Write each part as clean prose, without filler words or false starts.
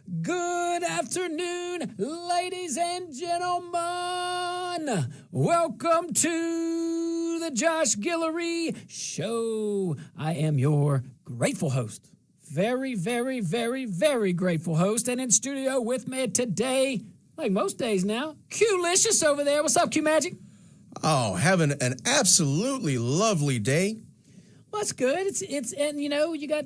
Good afternoon, ladies and gentlemen. Welcome to the Josh Guillory Show. I am your grateful host. Very, very, very, very grateful host. And in studio with me today, like most days now, Q-licious over there. What's up, Q-Magic? Oh, having an absolutely lovely day. Well, that's good. It's and you know, you got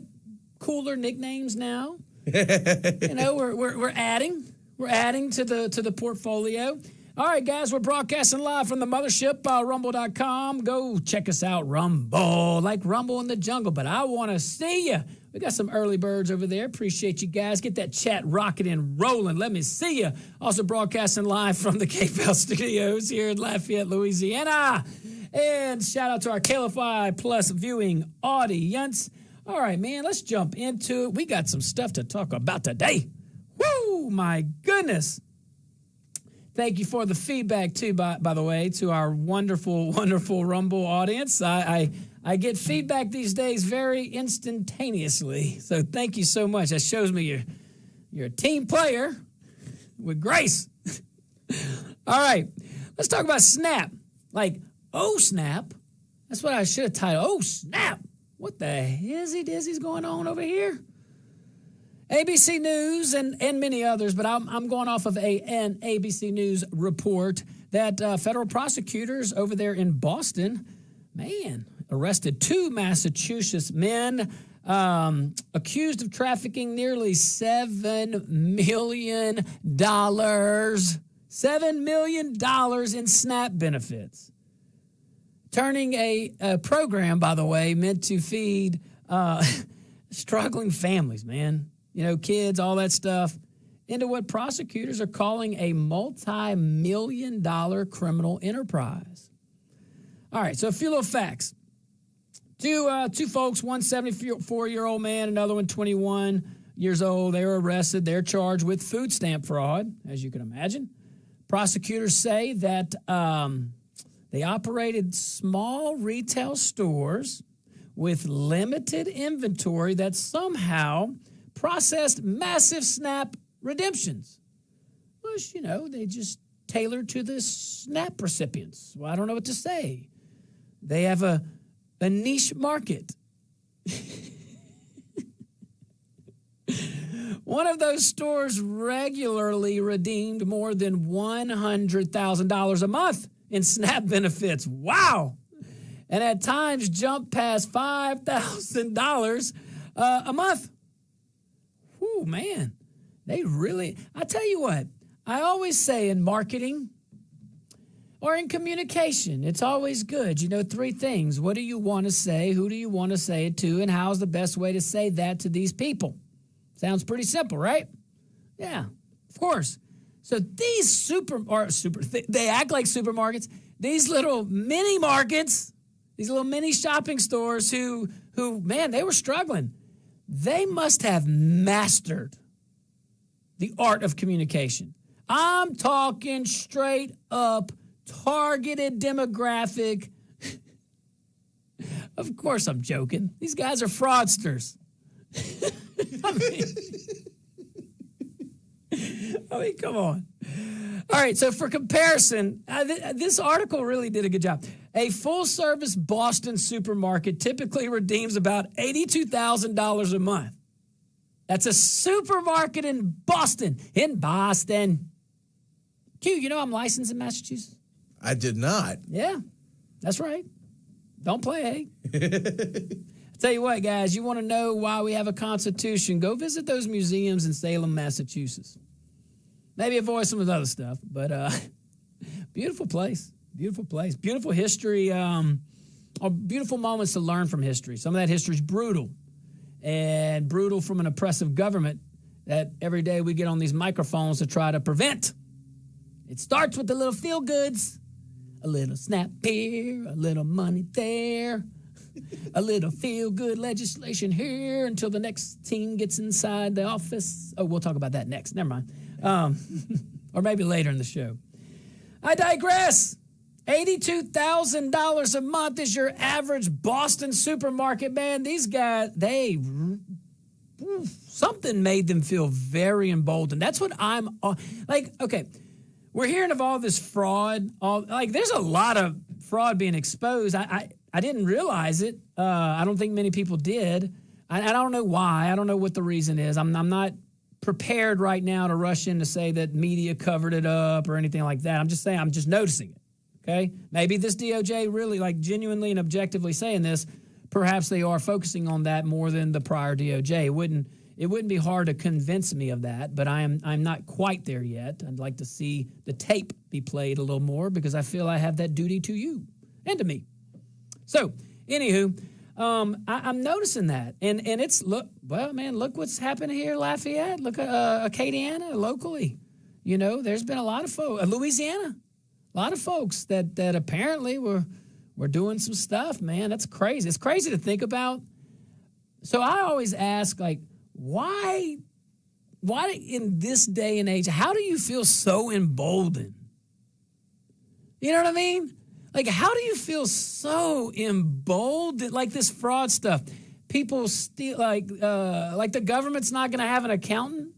cooler nicknames now. You know, we're adding to the portfolio. All right, guys, we're broadcasting live from the mothership, rumble.com. Go check us out, Rumble, like Rumble in the Jungle. But I want to see you. We got some early birds over there. Appreciate you guys. Get that chat rocking and rolling. Let me see you. Also broadcasting live from the KPEL studios here in Lafayette, Louisiana. And shout out to our KLFI Plus viewing audience. All right, man, let's jump into it. We got some stuff to talk about today. Woo, my goodness. Thank you for the feedback, too, by the way, to our wonderful, wonderful Rumble audience. I get feedback these days very instantaneously, so thank you so much. That shows me you're a team player with grace. All right, let's talk about Snap. Like, oh, Snap. That's what I should have titled. Oh, Snap. What the hizzy-dizzy's going on over here? ABC News and many others, but I'm going off of an ABC News report that federal prosecutors over there in Boston, arrested two Massachusetts men accused of trafficking nearly $7 million. $7 million in SNAP benefits. Turning a program, by the way, meant to feed struggling families, man. You know, kids, all that stuff, into what prosecutors are calling a multi-million-dollar criminal enterprise. All right, so a few little facts. Two folks, one 74-year-old man, another one 21 years old. They were arrested. They're charged with food stamp fraud, as you can imagine. Prosecutors say that they operated small retail stores with limited inventory that somehow processed massive SNAP redemptions. Which, you know, they just tailored to the SNAP recipients. Well, I don't know what to say. They have a niche market. One of those stores regularly redeemed more than $100,000 a month in SNAP benefits. Wow. And at times jumped past $5,000 a month. Whew, man. They really, I tell you what, I always say in marketing or in communication, it's always good. You know, three things. What do you want to say? Who do you want to say it to? And how's the best way to say that to these people? Sounds pretty simple, right? Yeah, of course. So these they act like supermarkets. These little mini markets, these little mini shopping stores who, man, they were struggling. They must have mastered the art of communication. I'm talking straight up targeted demographic. Of course I'm joking. These guys are fraudsters. I mean, come on. All right, so for comparison, this article really did a good job. A full-service Boston supermarket typically redeems about $82,000 a month. That's a supermarket in Boston. Q, you know I'm licensed in Massachusetts? I did not. Yeah, that's right. Don't play, hey? Tell you what, guys, you want to know why we have a Constitution, go visit those museums in Salem, Massachusetts. Maybe avoid some of the other stuff, but beautiful place, beautiful history, or beautiful moments to learn from history. Some of that history is brutal, and brutal from an oppressive government that every day we get on these microphones to try to prevent. It starts with the little feel-goods, a little snap here, a little money there. A little feel-good legislation here until the next team gets inside the office. Oh, we'll talk about that next. Never mind. Or maybe later in the show. I digress. $82,000 a month is your average Boston supermarket, man. These guys, something made them feel very emboldened. That's what I'm like. Okay, we're hearing of all this fraud. There's a lot of fraud being exposed. I didn't realize it. I don't think many people did. I don't know why. I don't know what the reason is. I'm not prepared right now to rush in to say that media covered it up or anything like that. I'm just saying, I'm just noticing it, okay? Maybe this DOJ really, genuinely and objectively saying this, perhaps they are focusing on that more than the prior DOJ. It wouldn't be hard to convince me of that, but I'm not quite there yet. I'd like to see the tape be played a little more because I feel I have that duty to you and to me. So, anywho, I'm noticing that, and it's look what's happening here, Lafayette. Look at Acadiana locally. There's been a lot of folks, Louisiana, a lot of folks that apparently were doing some stuff. Man, that's crazy. It's crazy to think about. So I always ask, why in this day and age, how do you feel so emboldened? You know what I mean? How do you feel so emboldened? This fraud stuff. People steal, the government's not going to have an accountant?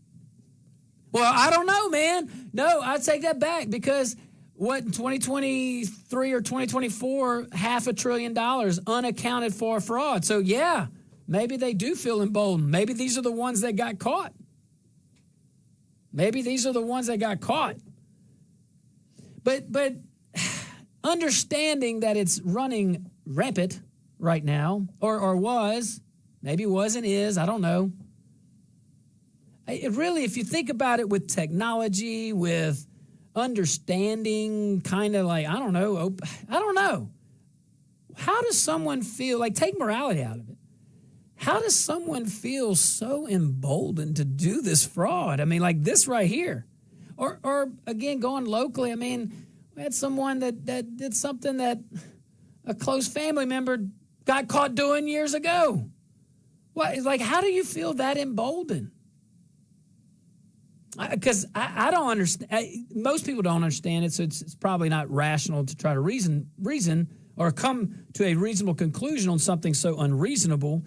Well, I don't know, man. No, I take that back because in 2023 or 2024, $500 billion unaccounted for fraud. So, yeah, maybe they do feel emboldened. Maybe these are the ones that got caught. But understanding that it's running rampant right now, or was, maybe was and is, I don't know. It really, if you think about it with technology, with understanding, kind of I don't know. How does someone feel, take morality out of it. How does someone feel so emboldened to do this fraud? I mean, this right here. Or again, going locally, we had someone that did something that a close family member got caught doing years ago. What? How do you feel that emboldened? Because I don't understand. Most people don't understand it, so it's probably not rational to try to reason or come to a reasonable conclusion on something so unreasonable.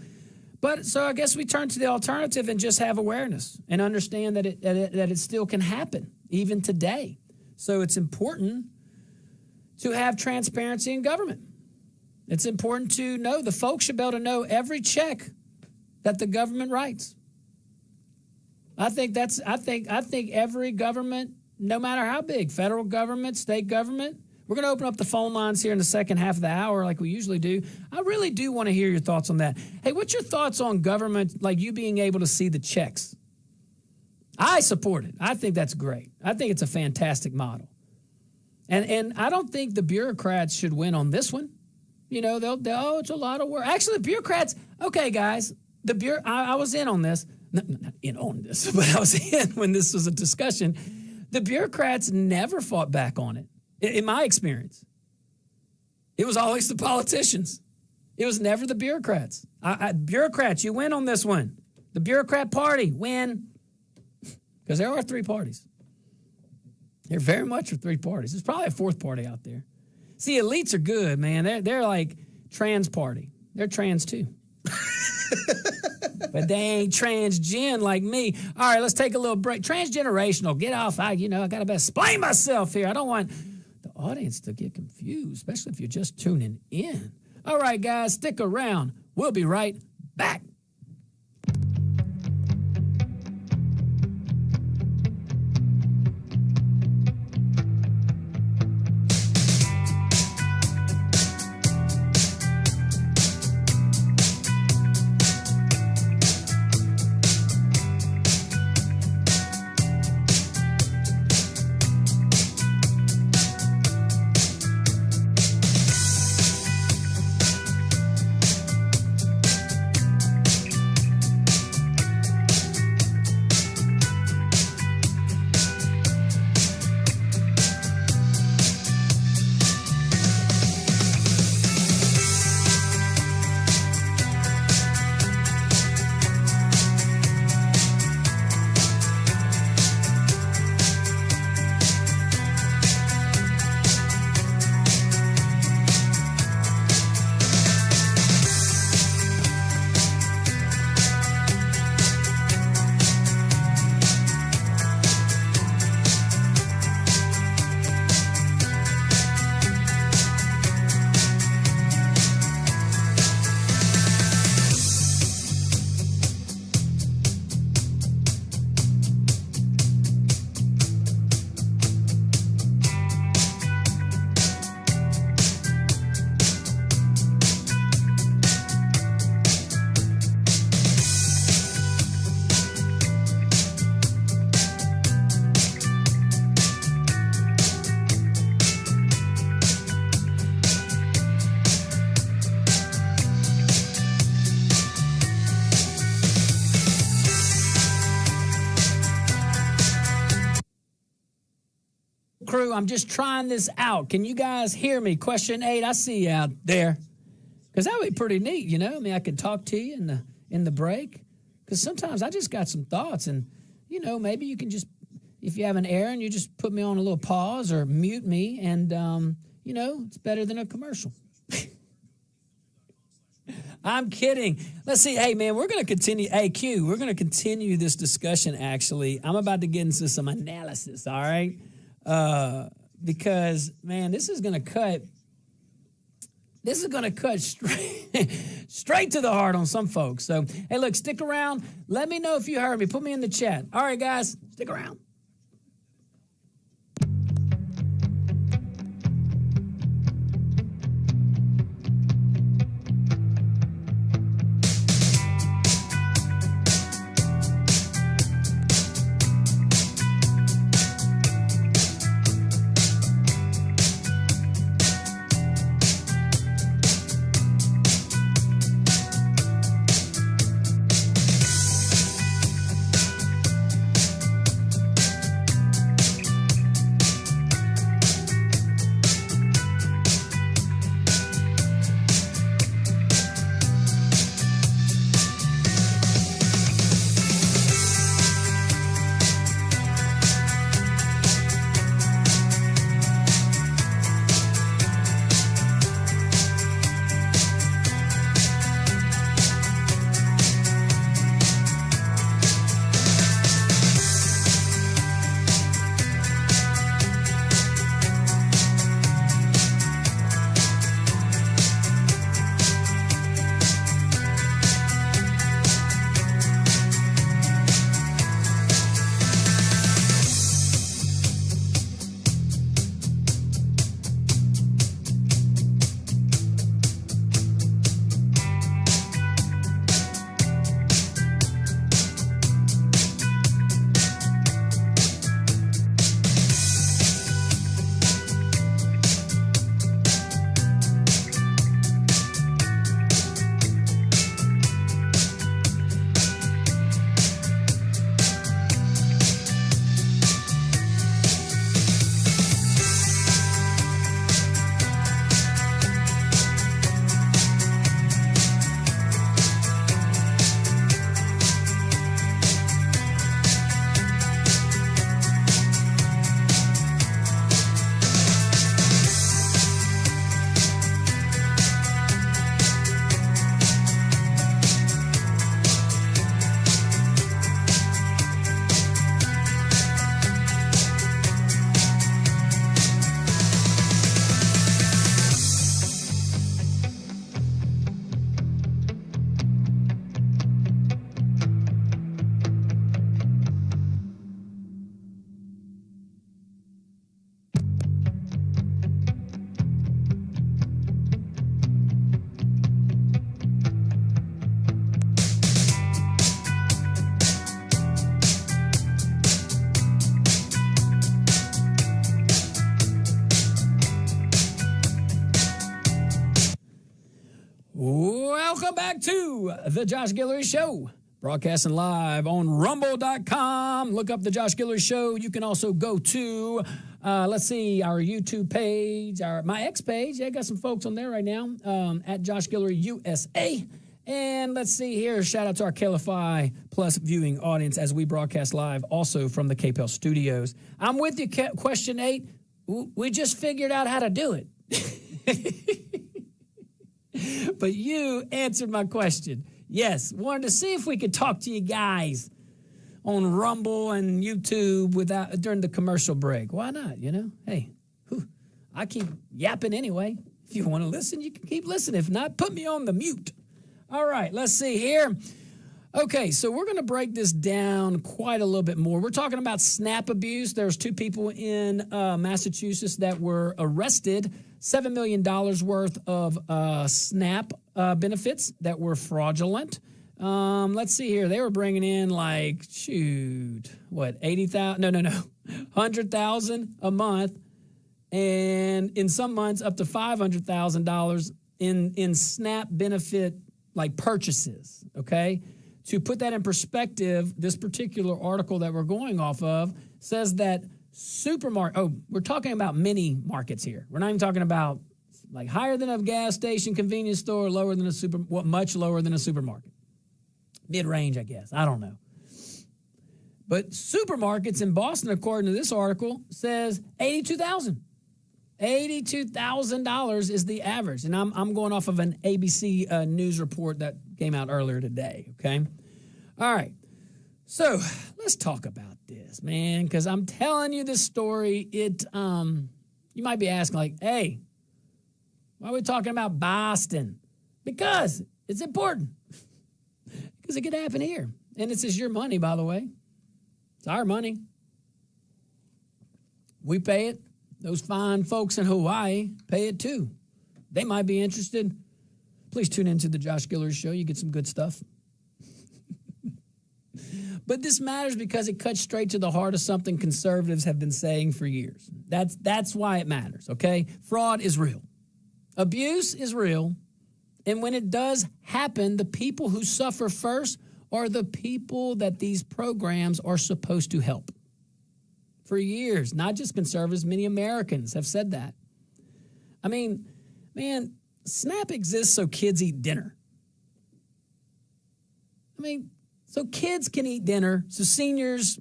But so I guess we turn to the alternative and just have awareness and understand that it still can happen even today. So it's important to have transparency in government. It's important to know, the folks should be able to know every check that the government writes. I think every government, no matter how big, federal government, state government, we're going to open up the phone lines here in the second half of the hour like we usually do. I really do want to hear your thoughts on that. Hey, what's your thoughts on government, you being able to see the checks? I support it. I think that's great. I think it's a fantastic model. And I don't think the bureaucrats should win on this one. It's a lot of work. Actually, the bureaucrats, okay, guys, I was in on this. Not in on this, but I was in when this was a discussion. The bureaucrats never fought back on it, in my experience. It was always the politicians. It was never the bureaucrats. Bureaucrats, you win on this one. The bureaucrat party, win. Because there are three parties. There very much are three parties. There's probably a fourth party out there. See, elites are good, man. They're like trans party. They're trans too. But they ain't transgen like me. All right, let's take a little break. Transgenerational. Get off. I got to explain myself here. I don't want the audience to get confused, especially if you're just tuning in. All right, guys, stick around. We'll be right back. crew, I'm just trying this out. Can you guys hear me? Question 8, I see you out there. Because that would be pretty neat, you know? I mean, I could talk to you in the break. Because sometimes I just got some thoughts. And, you know, maybe you can just, if you have an errand, you just put me on a little pause or mute me. And, you know, it's better than a commercial. I'm kidding. Let's see. Hey, man, we're going to continue. Hey, Q, we're going to continue this discussion, actually. I'm about to get into some analysis, all right? Because, man, this is going to cut straight to the heart on some folks. So, hey, look, stick around. Let me know if you heard me. Put me in the chat. All right, guys, stick around. Welcome back to the Josh Guillory Show, broadcasting live on rumble.com. Look up the Josh Guillory Show. You can also go to, let's see, our YouTube page, my X page. Yeah, I got some folks on there right now, at Josh Guillory USA. And let's see here, shout out to our KLFI Plus viewing audience as we broadcast live also from the KPEL studios. I'm with you, question 8. We just figured out how to do it. But you answered my question. Yes, wanted to see if we could talk to you guys on Rumble and YouTube during the commercial break. Why not, you know? Hey, I keep yapping anyway. If you want to listen, you can keep listening. If not, put me on the mute. All right, let's see here. Okay, so we're going to break this down quite a little bit more. We're talking about SNAP abuse. There's 2 people in Massachusetts that were arrested, $7 million worth of SNAP benefits that were fraudulent. Let's see here. They were bringing in like, 80,000? No, 100,000 a month, and in some months up to $500,000 in SNAP benefit like purchases, okay? To put that in perspective, this particular article that we're going off of says that supermarket. Oh, we're talking about mini markets here. We're not even talking about like higher than a gas station, convenience store, lower than much lower than a supermarket. Mid-range, I guess. I don't know. But supermarkets in Boston, according to this article, says $82,000. $82,000 is the average. And I'm going off of an ABC news report that came out earlier today, okay? All right. So let's talk about this, man, because I'm telling you this story. You might be asking, like, hey, why are we talking about Boston? Because it's important. Because it could happen here. And this is your money, by the way. It's our money. We pay it. Those fine folks in Hawaii pay it too. They might be interested. Please tune into the Josh Guillory Show. You get some good stuff. But this matters because it cuts straight to the heart of something conservatives have been saying for years. That's why it matters, okay? Fraud is real. Abuse is real. And when it does happen, the people who suffer first are the people that these programs are supposed to help. For years, not just conservatives, many Americans have said that. I mean, man, SNAP exists so kids eat dinner. I mean, so kids can eat dinner, so seniors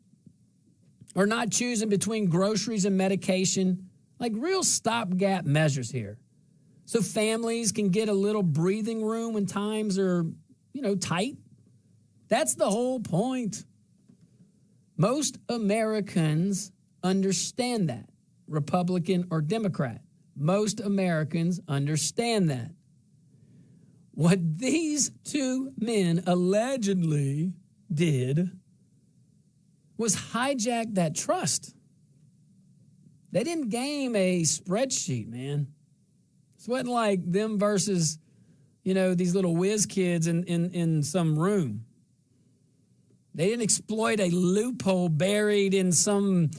are not choosing between groceries and medication, like real stopgap measures here. So families can get a little breathing room when times are, tight. That's the whole point. Most Americans understand that, Republican or Democrat. Most Americans understand that. What these two men allegedly did was hijack that trust. They didn't game a spreadsheet, man. This wasn't like them versus, these little whiz kids in some room. They didn't exploit a loophole buried in some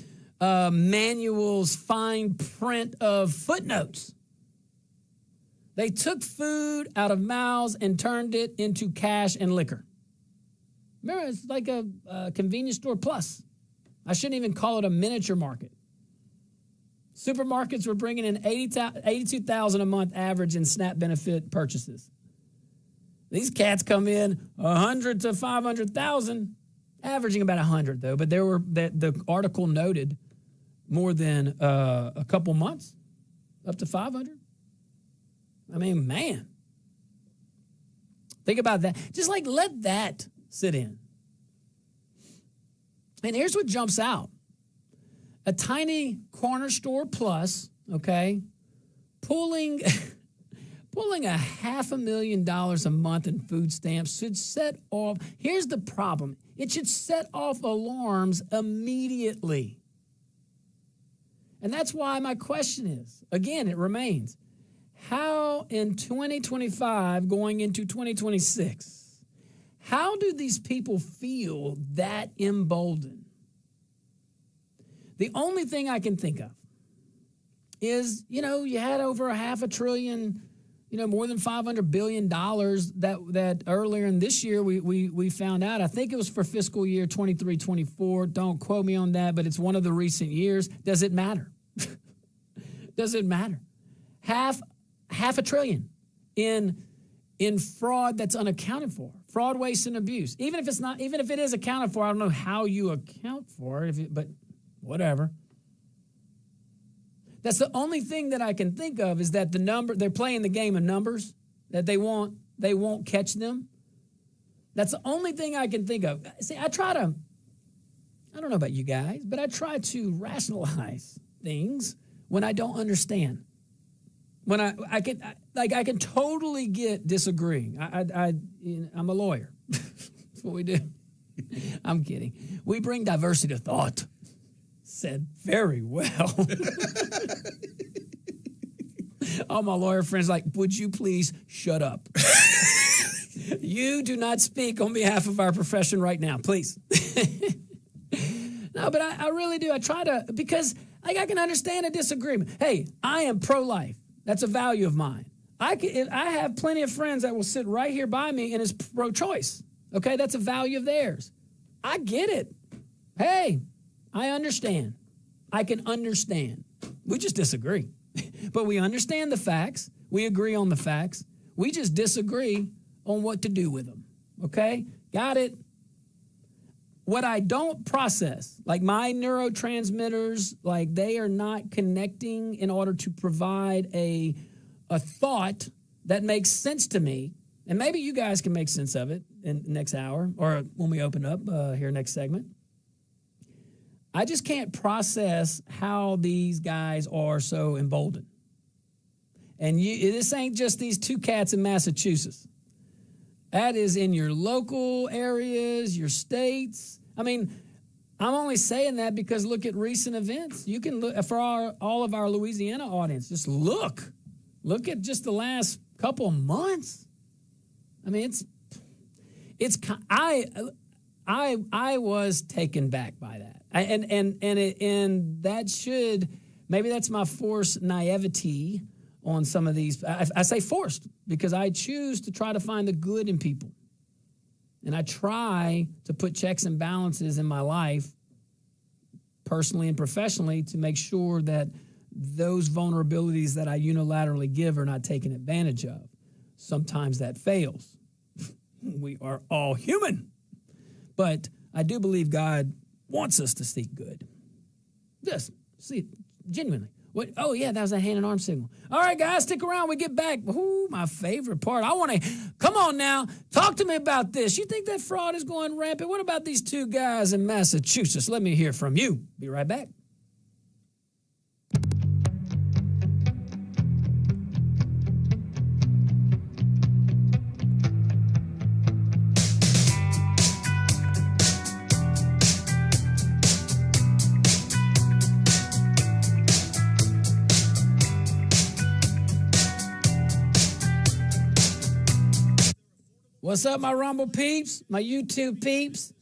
manual's fine print of footnotes. They took food out of mouths and turned it into cash and liquor. Remember, it's like a convenience store plus. I shouldn't even call it a miniature market. Supermarkets were bringing in $82,000 a month average in SNAP benefit purchases. These cats come in $100,000 to $500,000, averaging about $100,000 though. But the article noted more than a couple months, up to $500,000. I mean, man, think about that. Just like let that sit in. And here's what jumps out. A tiny corner store plus, okay, pulling $500,000 a month in food stamps should set off, here's the problem, it should set off alarms immediately. And that's why my question is, again, it remains, how in 2025 going into 2026, how do these people feel that emboldened? The only thing I can think of is, you had over $500 billion, more than $500 billion that earlier in this year we found out. I think it was for fiscal year 23-24. Don't quote me on that, but it's one of the recent years. Does it matter? Does it matter? $500 billion in fraud that's unaccounted for. Fraud, waste, and abuse. Even if it is accounted for, I don't know how you account for it, but whatever. That's the only thing that I can think of is that they're playing the game of numbers, that they won't catch them. That's the only thing I can think of. See, I don't know about you guys, but I try to rationalize things when I don't understand. When I can totally get disagreeing. I'm a lawyer. That's what we do. I'm kidding. We bring diversity to thought. Said very well. All my lawyer friends like, would you please shut up? You do not speak on behalf of our profession right now, please. No, but I really do. I try to, because I can understand a disagreement. Hey, I am pro-life. That's a value of mine. I have plenty of friends that will sit right here by me and is pro-choice. Okay, that's a value of theirs. I get it. Hey, I understand. I can understand. We just disagree. But we understand the facts. We agree on the facts. We just disagree on what to do with them. Okay? Got it? What I don't process, like my neurotransmitters, like they are not connecting in order to provide a thought that makes sense to me. And maybe you guys can make sense of it in the next hour or when we open up here next segment. I just can't process how these guys are so emboldened. And this ain't just these two cats in Massachusetts. That is in your local areas, your states. I mean, I'm only saying that because look at recent events. You can look for all of our Louisiana audience. Just look at just the last couple of months. I mean, I was taken back by that, and that should maybe that's my forced naivety on some of these. I say forced because I choose to try to find the good in people. And I try to put checks and balances in my life, personally and professionally, to make sure that those vulnerabilities that I unilaterally give are not taken advantage of. Sometimes that fails. We are all human. But I do believe God wants us to seek good. Just see, genuinely. What? Oh, yeah, that was a hand and arm signal. All right, guys, stick around. We get back. Ooh, my favorite part. I want to, come on now, talk to me about this. You think that fraud is going rampant? What about these two guys in Massachusetts? Let me hear from you. Be right back. What's up, my Rumble peeps, my YouTube peeps?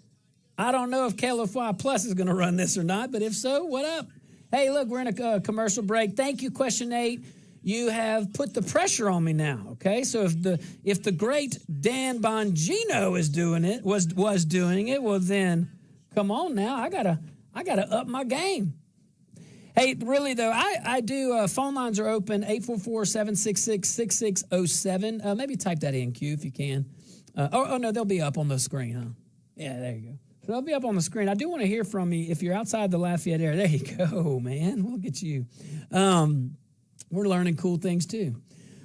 I don't know if KLFY Plus is going to run this or not, but if so, what up? Hey, look, we're in a commercial break. Thank you, Question 8. You have put the pressure on me now, okay? So if the great Dan Bongino is doing it, was doing it, well then, come on now, I gotta up my game. Hey, really though, I do. Phone lines are open 844-766-6607. Maybe type that in, Q, if you can. Oh no, they'll be up on the screen, huh? Yeah, there you go. So they'll be up on the screen. I do want to hear from you if you're outside the Lafayette area. There you go, man. We'll get you. We're learning cool things too.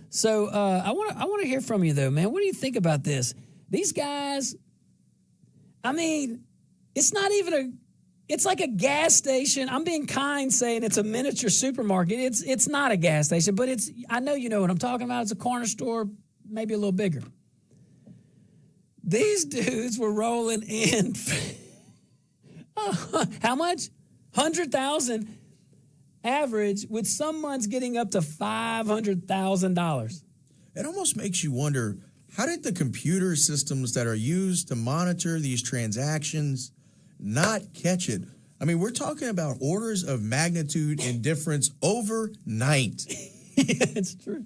So I want to hear from you though, man. What do you think about this? These guys. I mean, it's not even It's like a gas station. I'm being kind saying it's a miniature supermarket. It's not a gas station, but I know you know what I'm talking about. It's a corner store, maybe a little bigger. These dudes were rolling in. How much? 100,000 average, with some months getting up to $500,000. It almost makes you wonder, how did the computer systems that are used to monitor these transactions not catch it? I mean, we're talking about orders of magnitude in difference overnight. Yeah, it's true.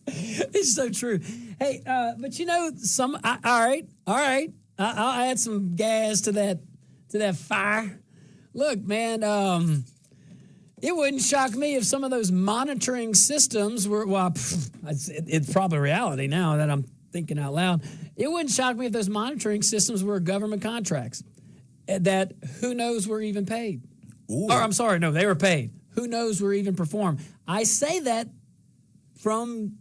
It's so true. Hey, but you know, all right. I'll add some gas to that fire. Look, man, it wouldn't shock me if some of those monitoring systems were, well, it's probably reality now that I'm thinking out loud. It wouldn't shock me if those monitoring systems were government contracts that who knows were even paid. Ooh. Or I'm sorry, no, they were paid. Who knows were even performed. I say that from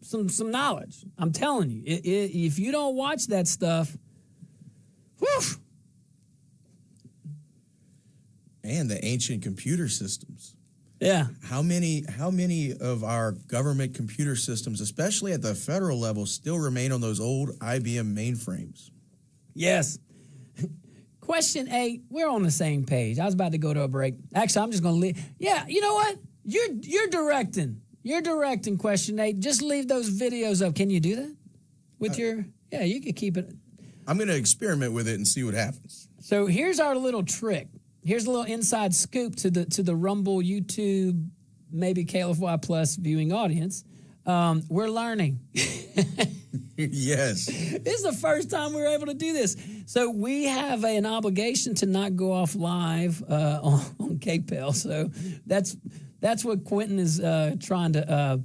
some knowledge. I'm telling you, if you don't watch that stuff, whew. And the ancient computer systems. Yeah. How many of our government computer systems, especially at the federal level, still remain on those old IBM mainframes? Yes. Question 8, we're on the same page. I was about to go to a break. Actually, I'm just going to leave. Yeah, you know what? You're directing. You're directing question 8. Just leave those videos up. Can you do that? Yeah, you can keep it. I'm going to experiment with it and see what happens. So here's our little trick. Here's a little inside scoop to the Rumble, YouTube, maybe KLFY Plus viewing audience. We're learning. Yes. This is the first time we were able to do this. So we have an obligation to not go off live on in KPEL. So that's what Quentin is trying to.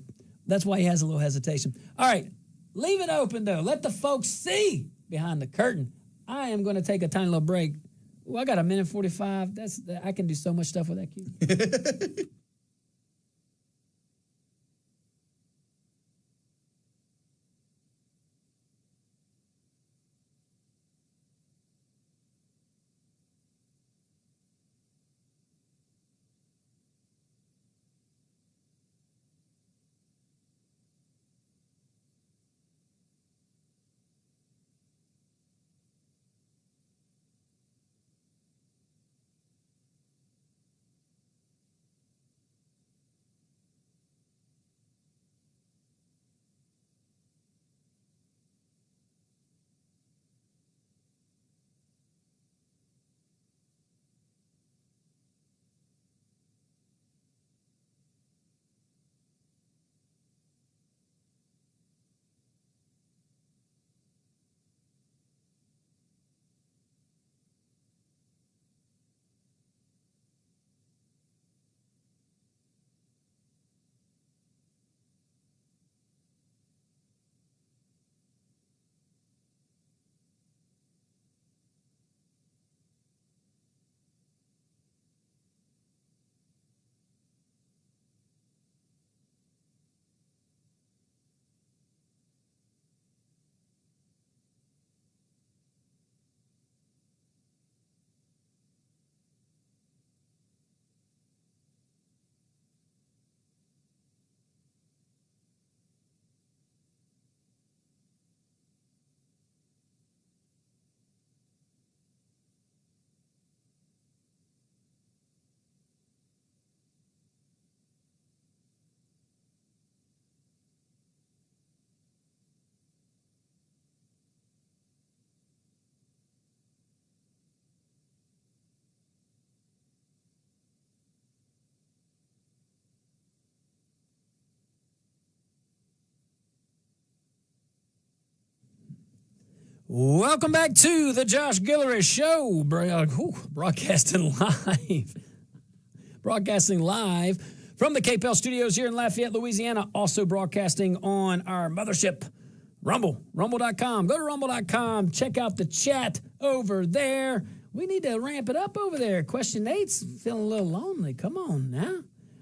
That's why he has a little hesitation. All right, leave it open though. Let the folks see behind the curtain. I am going to take a tiny little break. Ooh, I got 1:45. I can do so much stuff with that cue. Welcome back to the Josh Guillory Show, broadcasting live from the KPEL studios here in Lafayette, Louisiana, also broadcasting on our mothership, rumble.com. Go to rumble.com, check out the chat over there. We need to ramp it up over there. Question 8's feeling a little lonely. Come on now.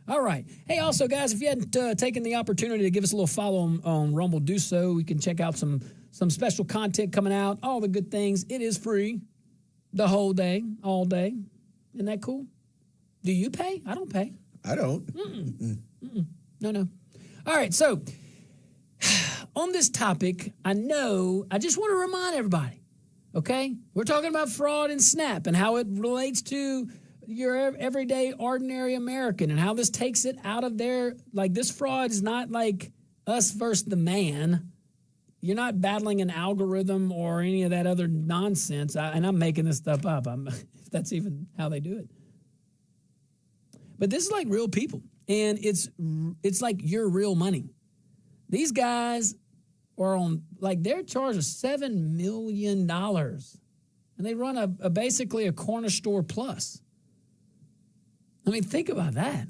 All right. Hey, also, guys, if you hadn't taken the opportunity to give us a little follow on Rumble, do so. We can check out some special content coming out, all the good things. It is free the whole day, all day. Isn't that cool? Do you pay? I don't pay. I don't. No. All right, so on this topic, I just want to remind everybody, okay? We're talking about fraud and SNAP and how it relates to your everyday, ordinary American and how this takes it out of their, like, this fraud is not like us versus the man. You're not battling an algorithm or any of that other nonsense. And I'm making this stuff up, if that's even how they do it. But this is like real people. And it's like your real money. These guys are on, like, they're charged of $7 million. And they run basically a corner store plus. I mean, think about that.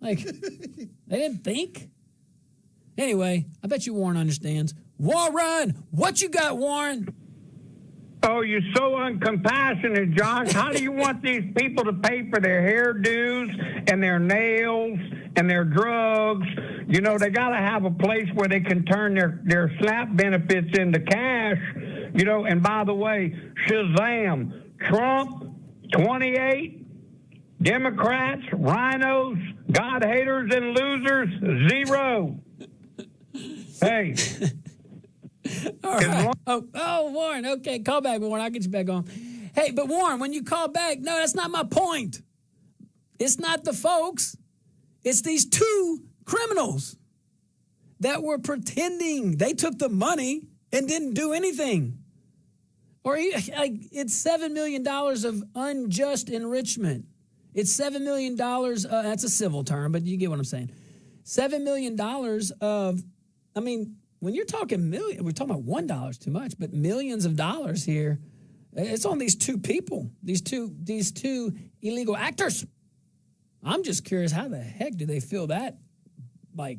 Like, they didn't think. Anyway, I bet you Warren understands. Warren, what you got, Warren? Oh, you're so uncompassionate, Josh. How do you want these people to pay for their hairdos and their nails and their drugs? You know, they got to have a place where they can turn their SNAP benefits into cash. You know, and by the way, Shazam, Trump, 28, Democrats, rhinos, God haters, and losers, 0. Hey. All right. Oh, Warren. Okay, call back, Warren. I'll get you back on. Hey, but Warren, when you call back, no, that's not my point. It's not the folks. It's these two criminals that were pretending they took the money and didn't do anything. Or it's $7 million of unjust enrichment. It's $7 million. That's a civil term, but you get what I'm saying. $7 million of, I mean, when you're talking million, we're talking about $1 too much, but millions of dollars here. It's on these two people, these two illegal actors. I'm just curious, how the heck do they feel that, like,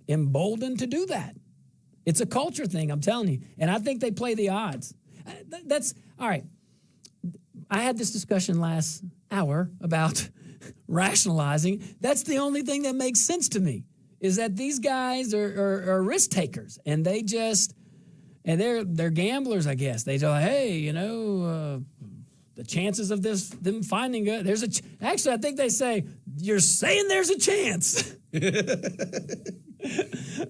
emboldened to do that? It's a culture thing, I'm telling you. And I think they play the odds. That's, all right. I had this discussion last hour about rationalizing. That's the only thing that makes sense to me, is that these guys are risk takers, and they just, and they're gamblers, I guess. They go, hey, you know, the chances of them finding it, actually, I think they say, you're saying there's a chance.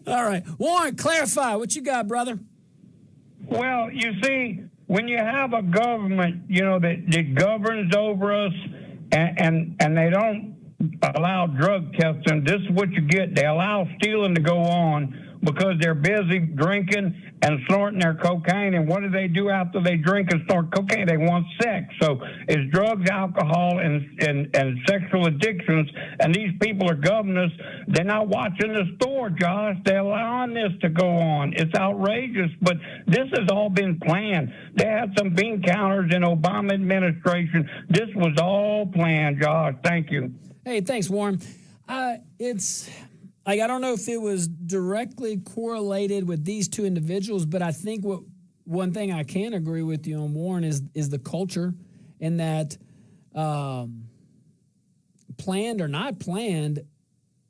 All right. Warren, clarify. What you got, brother? Well, you see, when you have a government, you know, that governs over us and they don't allow drug testing, this is what you get. They allow stealing to go on because they're busy drinking and snorting their cocaine. And what do they do after they drink and snort cocaine? They want sex. So it's drugs, alcohol, and sexual addictions. And these people are governors. They're not watching the store, Josh. They're allowing this to go on. It's outrageous. But this has all been planned. They had some bean counters in Obama administration. This was all planned, Josh. Thank you. Hey, thanks, Warren. It's like, I don't know if it was directly correlated with these two individuals, but I think one thing I can agree with you on, Warren, is the culture, and that planned or not planned,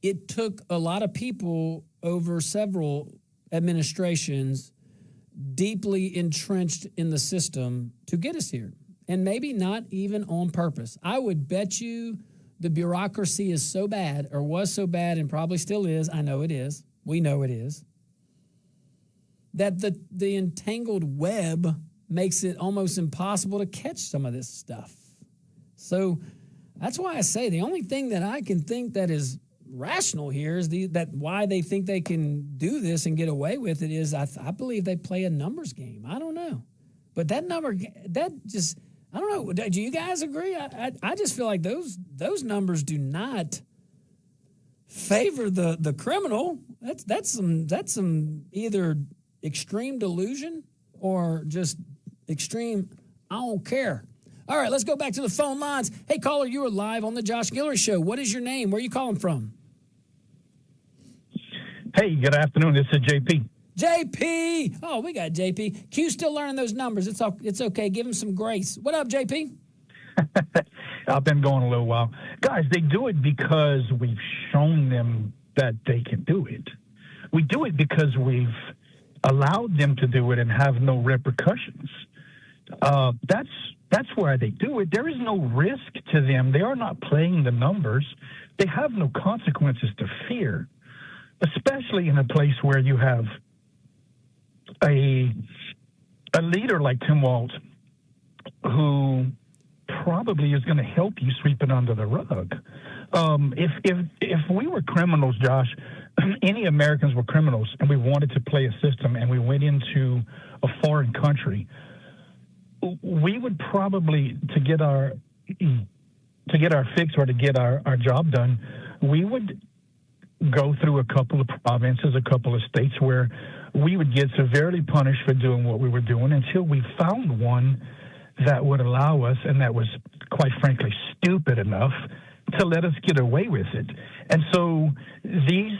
it took a lot of people over several administrations deeply entrenched in the system to get us here, and maybe not even on purpose. I would bet you the bureaucracy is so bad, or was so bad, and probably still is. I know it is. We know it is. That the entangled web makes it almost impossible to catch some of this stuff. So that's why I say the only thing that I can think that is rational here is that why they think they can do this and get away with it is I believe they play a numbers game. I don't know. But that number, that just... I don't know. Do you guys agree? I just feel like those numbers do not favor the criminal. That's some either extreme delusion or just extreme I don't care. All right, let's go back to the phone lines. Hey, caller, you are live on the Josh Guillory Show. What is your name? Where are you calling from? Hey, good afternoon. This is JP. JP. Oh, we got JP. Q's still learning those numbers. It's okay. Give him some grace. What up, JP? I've been going a little while. Guys, they do it because we've shown them that they can do it. We do it because we've allowed them to do it and have no repercussions. That's why they do it. There is no risk to them. They are not playing the numbers. They have no consequences to fear, especially in a place where you have a leader like Tim Walz, who probably is going to help you sweep it under the rug. If we were criminals, Josh, any Americans were criminals, and we wanted to play a system, and we went into a foreign country, we would probably, to get our fix or to get our job done, we would go through a couple of provinces, a couple of states where we would get severely punished for doing what we were doing until we found one that would allow us, and that was, quite frankly, stupid enough to let us get away with it. And so these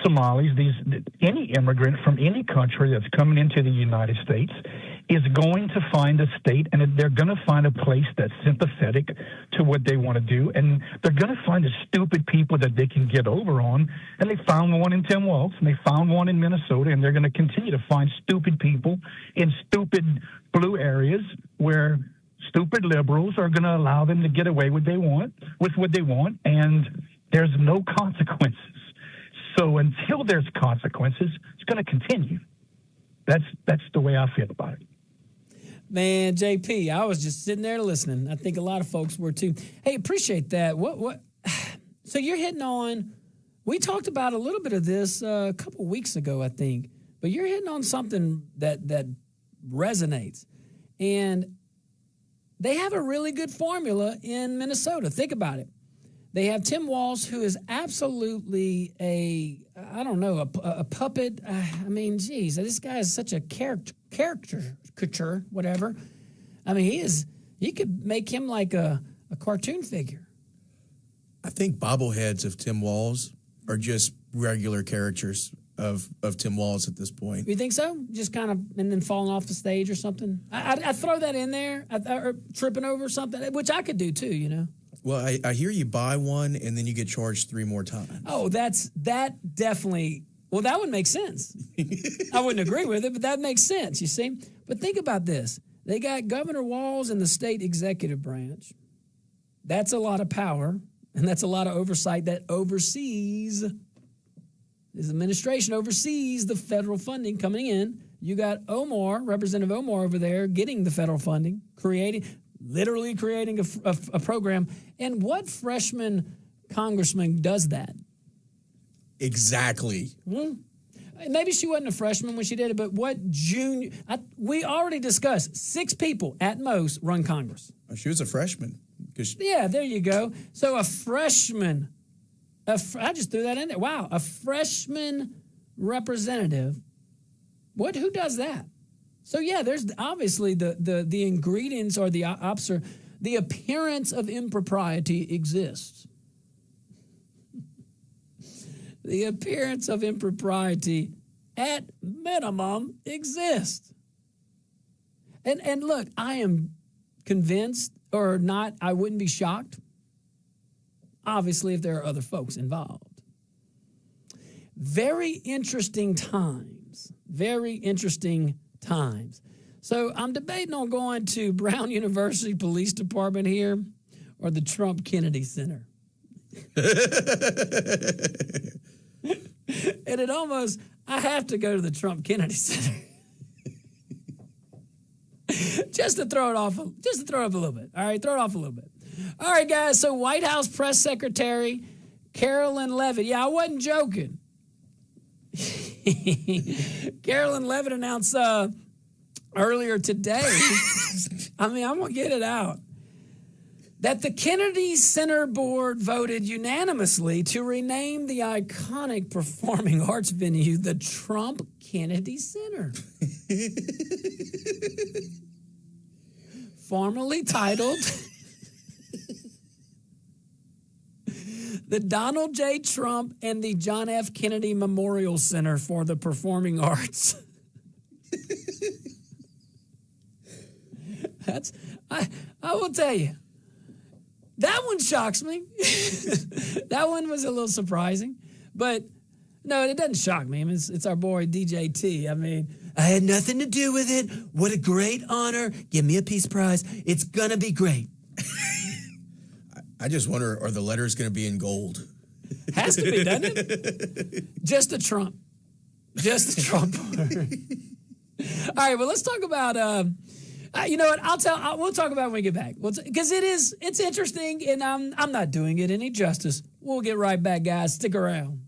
Somalis, any immigrant from any country that's coming into the United States is going to find a state, and they're going to find a place that's sympathetic to what they want to do, and they're going to find the stupid people that they can get over on. And they found one in Tim Walz, and they found one in Minnesota, and they're going to continue to find stupid people in stupid blue areas where stupid liberals are going to allow them to get away with what they want, and there's no consequences. So until there's consequences, it's going to continue. That's the way I feel about it. Man, JP, I was just sitting there listening. I think a lot of folks were too. Hey, appreciate that. What? So you're hitting on, we talked about a little bit of this a couple weeks ago, I think, but you're hitting on something that resonates. And they have a really good formula in Minnesota. Think about it. They have Tim Walz, who is absolutely a puppet. I mean, geez, this guy is such a caricature, whatever. I mean, he could make him like a cartoon figure. I think bobbleheads of Tim Walz are just regular characters of Tim Walz at this point. You think so? Just kind of, and then falling off the stage or something? I throw that in there, or tripping over something, which I could do too, you know? Well, I hear you buy one and then you get charged 3 more times. Oh, that definitely, well, that would make sense. I wouldn't agree with it, but that makes sense, you see? But think about this. They got Governor Walz in the state executive branch. That's a lot of power, and that's a lot of oversight that oversees, his administration oversees the federal funding coming in. You got Omar, Representative Omar over there, getting the federal funding, literally creating a program. And what freshman congressman does that? Exactly. Maybe she wasn't a freshman when she did it, but what junior? We already discussed 6 people at most run Congress. She was a freshman. Yeah, there you go. So a freshman, I just threw that in there. Wow, a freshman representative. Who does that? So yeah, there's obviously the ingredients or the appearance of impropriety exists. The appearance of impropriety at minimum exists. And look, I am convinced or not, I wouldn't be shocked, obviously, if there are other folks involved. Very interesting times. Very interesting times. So I'm debating on going to Brown University Police Department here or the Trump Kennedy Center. And I have to go to the Trump Kennedy Center. Just to throw it up a little bit. All right, throw it off a little bit. All right, guys, so White House Press Secretary Carolyn Leavitt. Yeah, I wasn't joking. Carolyn Leavitt announced earlier today, I'm going to get it out, that the Kennedy Center Board voted unanimously to rename the iconic performing arts venue the Trump Kennedy Center. Formerly titled the Donald J. Trump and the John F. Kennedy Memorial Center for the Performing Arts. I will tell you, that one shocks me. That one was a little surprising, but no, it doesn't shock me. I mean, it's our boy DJ T. I mean, I had nothing to do with it. What a great honor. Give me a Peace Prize. It's going to be great. I just wonder, are the letters going to be in gold? Has to be, doesn't it? Just a Trump. Just a Trump. All right, well, let's talk about, you know what, we'll talk about it when we get back. Because it's interesting, and I'm not doing it any justice. We'll get right back, guys. Stick around.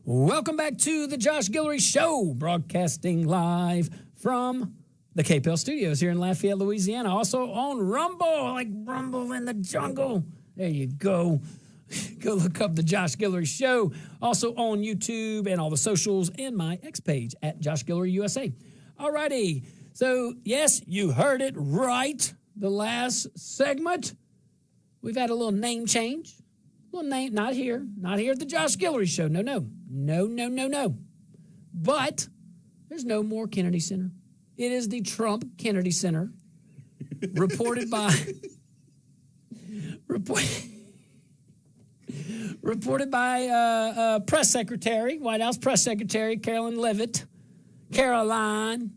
Welcome back to the Josh Guillory Show, broadcasting live from the KPEL studios here in Lafayette, Louisiana. Also on Rumble, like Rumble in the jungle. There you go. Go look up the Josh Guillory Show. Also on YouTube and all the socials and my X page at Josh Guillory USA. All righty. So, yes, you heard it right. The last segment, we've had a little name change. Little name, not here at the Josh Guillory Show. No. But there's no more Kennedy Center. It is the Trump Kennedy Center, reported by press secretary, White House press secretary Caroline Leavitt. Caroline.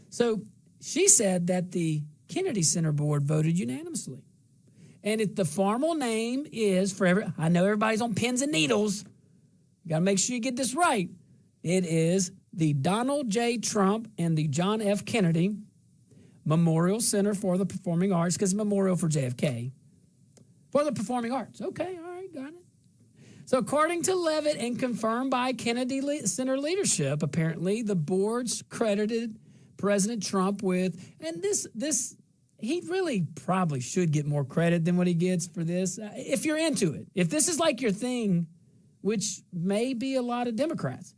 So she said that the Kennedy Center board voted unanimously. And if the formal name is I know everybody's on pins and needles. You got to make sure you get this right. It is the Donald J. Trump and the John F. Kennedy Memorial Center for the Performing Arts, because memorial for JFK, for the performing arts. Okay, all right, got it. So according to Leavitt and confirmed by Kennedy Center leadership, apparently the boards credited President Trump with, and this he really probably should get more credit than what he gets for this. If you're into it, if this is like your thing, which may be a lot of Democrats,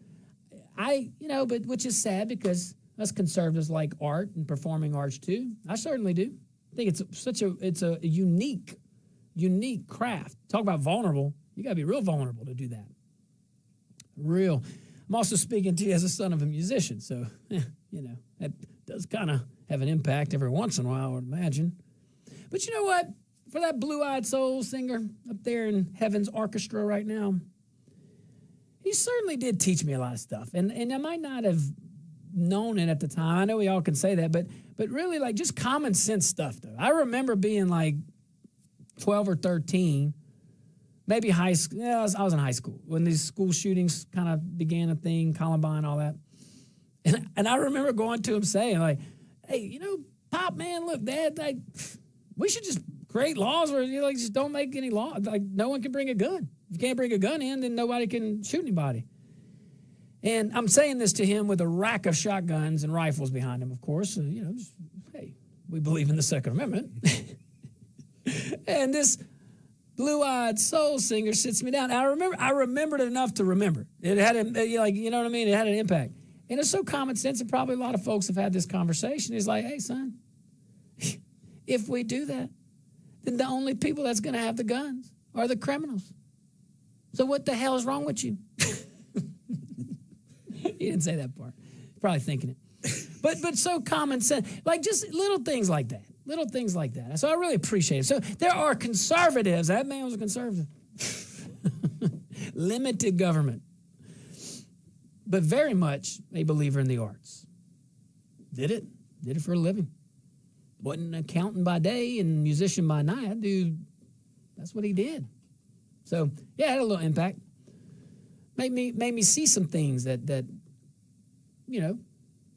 but which is sad because us conservatives like art and performing arts too. I certainly do. I think it's a unique craft. Talk about vulnerable. You got to be real vulnerable to do that. Real. I'm also speaking to you as a son of a musician, so that does kind of have an impact every once in a while, I would imagine. But you know what? For that blue-eyed soul singer up there in heaven's orchestra right now, he certainly did teach me a lot of stuff. And I might not have known it at the time. I know we all can say that, but really like just common sense stuff, though. I remember being like 12 or 13, maybe high school. Yeah, I was in high school when these school shootings kind of began a thing, Columbine, all that. And I remember going to him saying, like, hey, Pop, man, look, Dad, like, we should just create laws where just don't make any law. Like, no one can bring a gun. If you can't bring a gun in, then nobody can shoot anybody. And I'm saying this to him with a rack of shotguns and rifles behind him, of course. Hey, we believe in the Second Amendment. And this blue-eyed soul singer sits me down. I remembered it enough to remember. It had, you know what I mean? It had an impact. And it's so common sense, and probably a lot of folks have had this conversation. He's like, hey, son, if we do that, then the only people that's going to have the guns are the criminals. So what the hell is wrong with you? He didn't say that part. Probably thinking it. But so common sense. Like just little things like that. Little things like that. So I really appreciate it. So there are conservatives. That man was a conservative. Limited government. But very much a believer in the arts. Did it for a living. Wasn't an accountant by day and musician by night. Dude, that's what he did. So, yeah, it had a little impact. Made me see some things that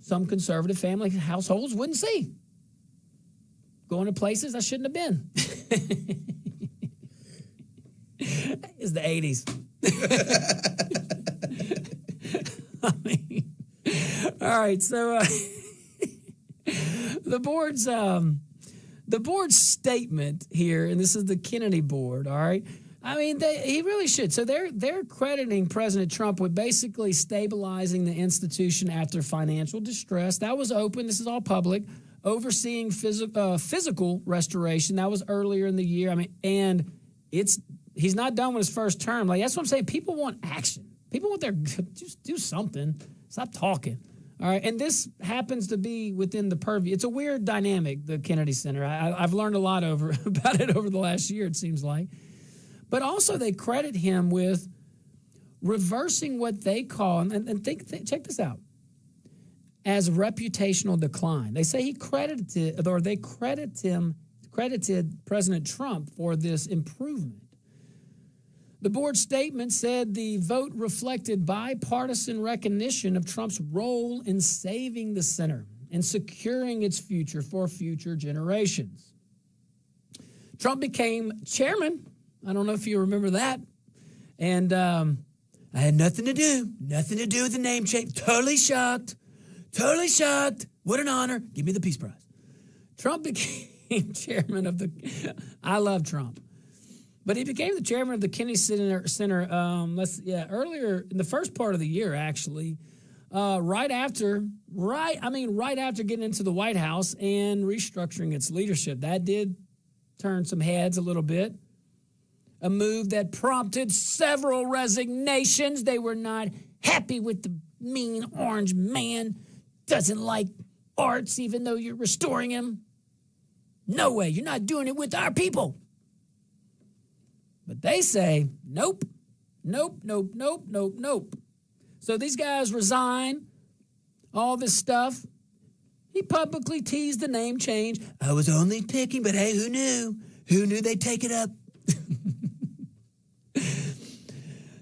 some conservative family households wouldn't see. Going to places I shouldn't have been. It's the 80s. All right, so the board's statement here, and this is the Kennedy board, all right? I mean, he really should. So they're crediting President Trump with basically stabilizing the institution after financial distress. That was open. This is all public. Overseeing physical restoration. That was earlier in the year. I mean, and he's not done with his first term. Like, that's what I'm saying. People want action. People want just do something. Stop talking. All right, and this happens to be within the purview. It's a weird dynamic, the Kennedy Center. I've learned a lot about it over the last year, it seems like. But also they credit him with reversing what they call, and check this out, as reputational decline. They say he credited President Trump for this improvement. The board statement said the vote reflected bipartisan recognition of Trump's role in saving the center and securing its future for future generations. Trump became chairman. I don't know if you remember that. And I had nothing to do with the name change. Totally shocked. What an honor. Give me the Peace Prize. Trump became chairman of the, I love Trump. But he became the chairman of the Kennedy Center earlier in the first part of the year, actually, right after getting into the White House and restructuring its leadership. That did turn some heads a little bit. A move that prompted several resignations. They were not happy with the mean orange man. Doesn't like arts, even though you're restoring him. No way, you're not doing it with our people. But they say, nope. So these guys resign, all this stuff. He publicly teased the name change. I was only picking, but hey, who knew? Who knew they'd take it up?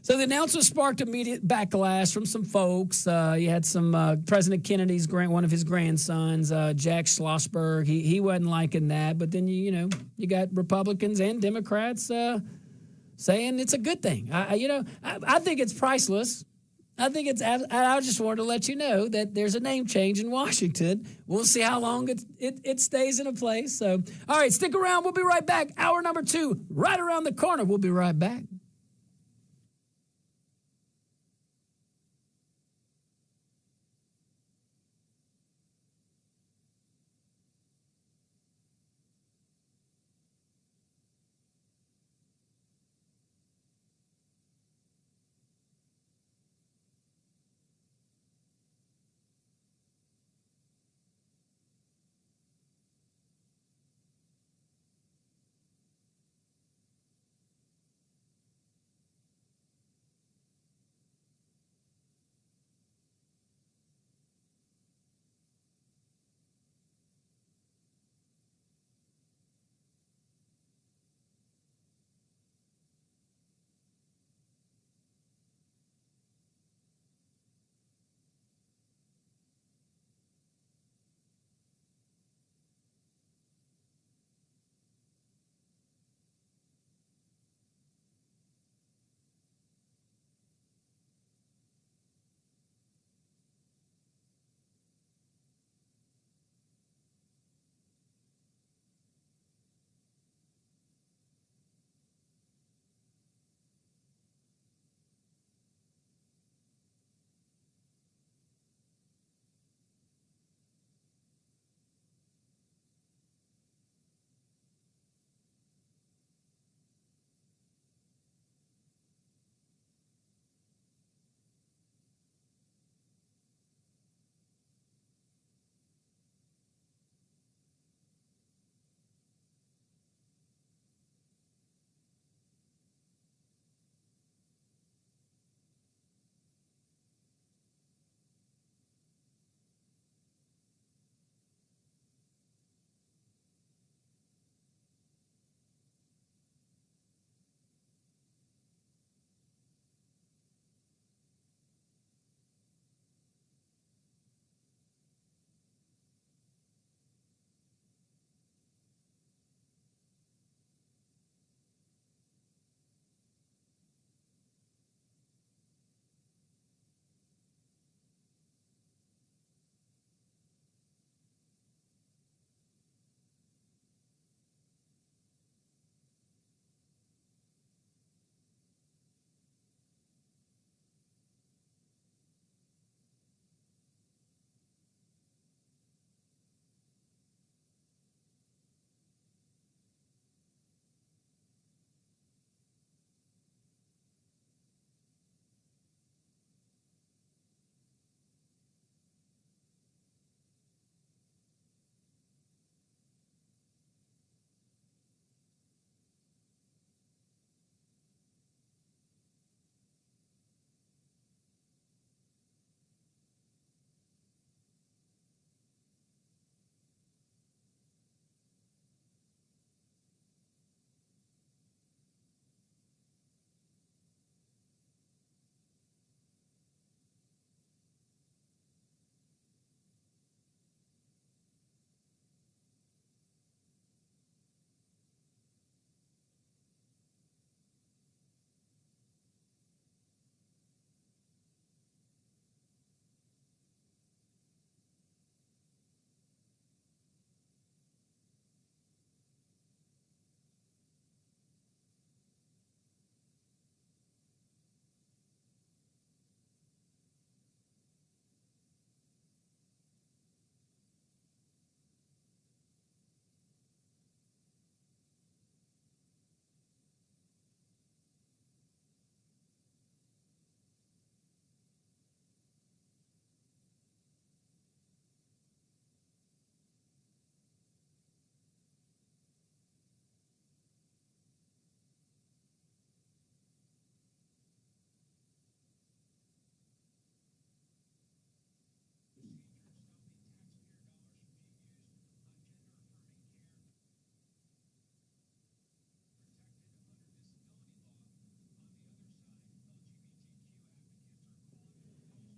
So the announcement sparked immediate backlash from some folks. You had some President Kennedy's one of his grandsons, Jack Schlossberg. He wasn't liking that. But then you got Republicans and Democrats saying it's a good thing. I think it's priceless. I just wanted to let you know that there's a name change in Washington. We'll see how long it stays in a place. So, all right, stick around. We'll be right back. Hour number 2, right around the corner. We'll be right back.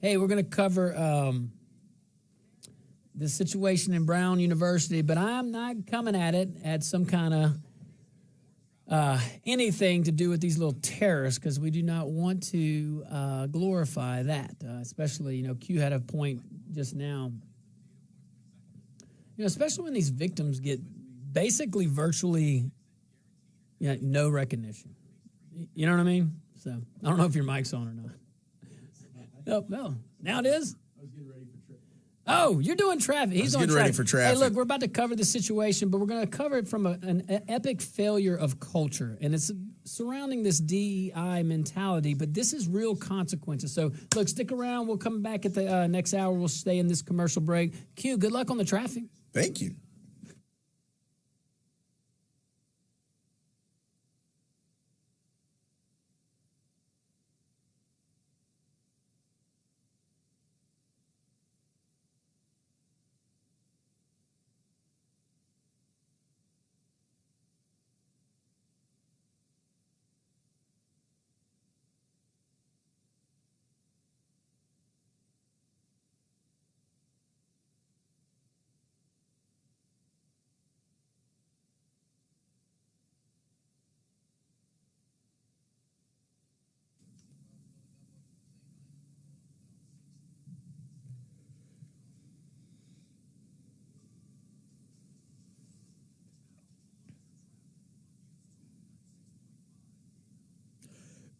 hey, we're going to cover the situation in Brown University, but I'm not coming at it at some kind of anything to do with these little terrorists, because we do not want to glorify that. Especially, Q had a point just now. Especially when these victims get basically virtually no recognition. You know what I mean? So I don't know if your mic's on or not. No, now it is. Oh, you're doing traffic. He's on getting ready for traffic. Hey, look, we're about to cover the situation, but we're going to cover it from an epic failure of culture, and it's surrounding this DEI mentality, but this is real consequences. So, look, stick around. We'll come back at the next hour. We'll stay in this commercial break. Q, good luck on the traffic. Thank you.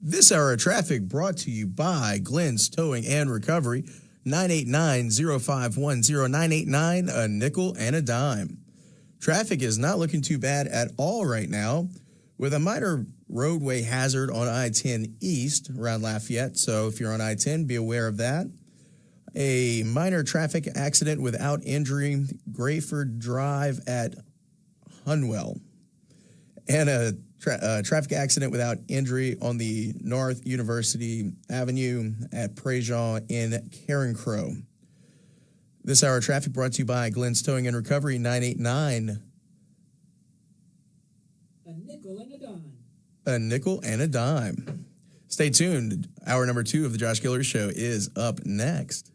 This hour of traffic brought to you by Glenn's Towing and Recovery, 989-0510, 989, a nickel and a dime. Traffic is not looking too bad at all right now, with a minor roadway hazard on I-10 East around Lafayette, so if you're on I-10, be aware of that. A minor traffic accident without injury, Grayford Drive at Hunwell, and a traffic accident without injury on the North University Avenue at Prejean in Carencro. This hour of traffic brought to you by Glenn's Towing and Recovery, 989. A nickel and a dime. A nickel and a dime. Stay tuned. Hour number 2 of the Josh Guillory Show is up next.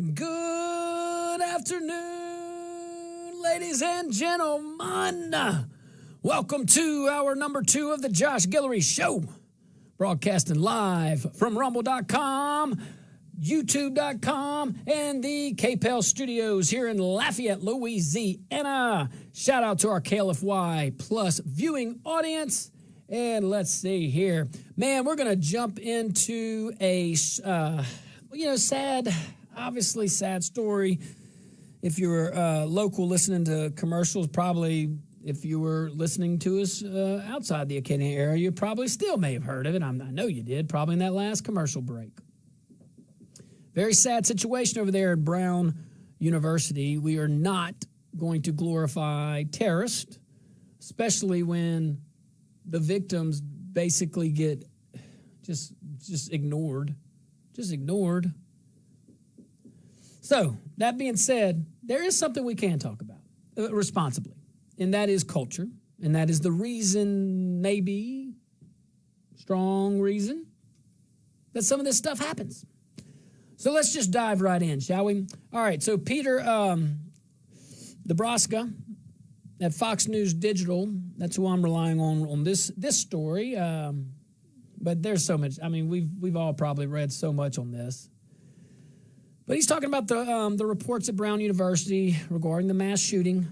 Good afternoon, ladies and gentlemen. Welcome to hour number 2 of the Josh Guillory Show. Broadcasting live from rumble.com, youtube.com, and the KPEL studios here in Lafayette, Louisiana. Shout out to our KLFY Plus viewing audience. And let's see here. Man, we're going to jump into a, sad, obviously sad story. If you're local listening to commercials, probably if you were listening to us outside the Acadiana area, you probably still may have heard of it. I know you did, probably in that last commercial break. Very sad situation over there at Brown University. We are not going to glorify terrorists, especially when the victims basically get just ignored. Just ignored. So, that being said, there is something we can talk about responsibly, and that is culture, and that is the reason, maybe, strong reason, that some of this stuff happens. So let's just dive right in, shall we? All right, so Peter Nebraska at Fox News Digital, that's who I'm relying on this story. But there's so much. I mean, we've all probably read so much on this. But he's talking about the reports at Brown University regarding the mass shooting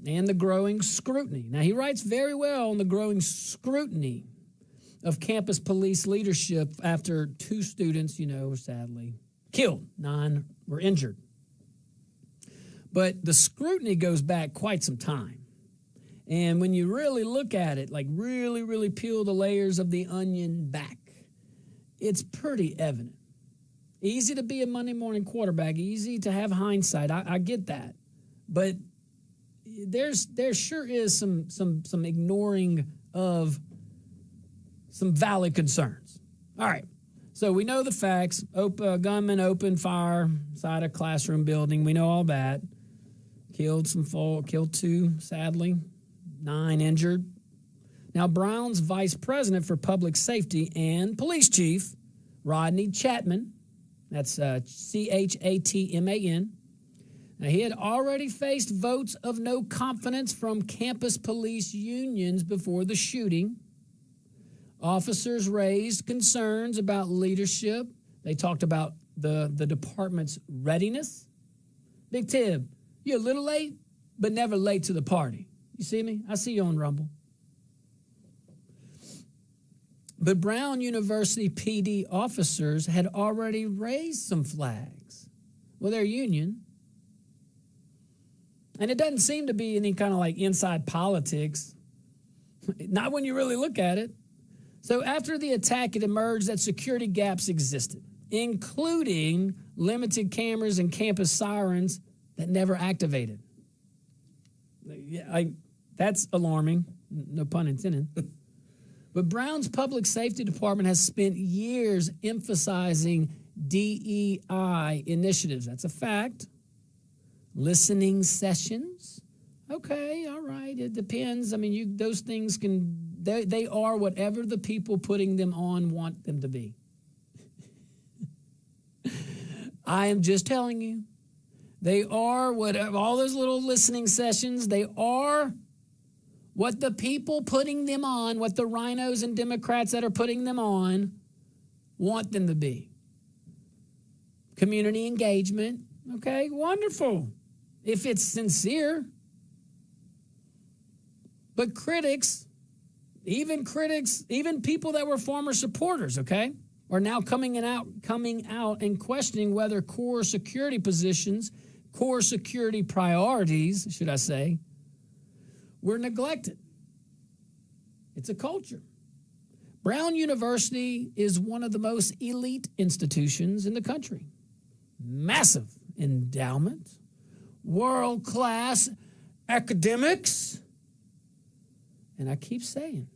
and the growing scrutiny. Now, he writes very well on the growing scrutiny of campus police leadership after 2 students, were sadly killed. 9 were injured. But the scrutiny goes back quite some time. And when you really look at it, like really, really peel the layers of the onion back, it's pretty evident. Easy to be a Monday morning quarterback, easy to have hindsight. I get that. But there sure is some ignoring of some valid concerns. All right. So we know the facts. Gunman opened fire inside a classroom building. We know all that. Killed 2, sadly. 9 injured. Now, Brown's vice president for public safety and police chief, Rodney Chatman, that's Chatman. Now, he had already faced votes of no confidence from campus police unions before the shooting. Officers raised concerns about leadership. They talked about the department's readiness. Big Tib, you're a little late, but never late to the party. You see me? I see you on Rumble. But Brown University PD officers had already raised some flags with their union. And it doesn't seem to be any kind of like inside politics. Not when you really look at it. So after the attack, it emerged that security gaps existed, including limited cameras and campus sirens that never activated. Yeah, that's alarming, no pun intended. But Brown's public safety department has spent years emphasizing DEI initiatives. That's a fact. Listening sessions. Okay, all right, it depends. I mean, those things they are whatever the people putting them on want them to be. I am just telling you. They are whatever, all those little listening sessions, they are what the people putting them on, what the rhinos and Democrats that are putting them on want them to be. Community engagement, okay, wonderful, if it's sincere. But critics, even people that were former supporters, okay, are now coming out and questioning whether core security positions, core security priorities, should I say, were neglected. It's a culture. Brown University is one of the most elite institutions in the country. Massive endowment, world-class academics. And I keep saying,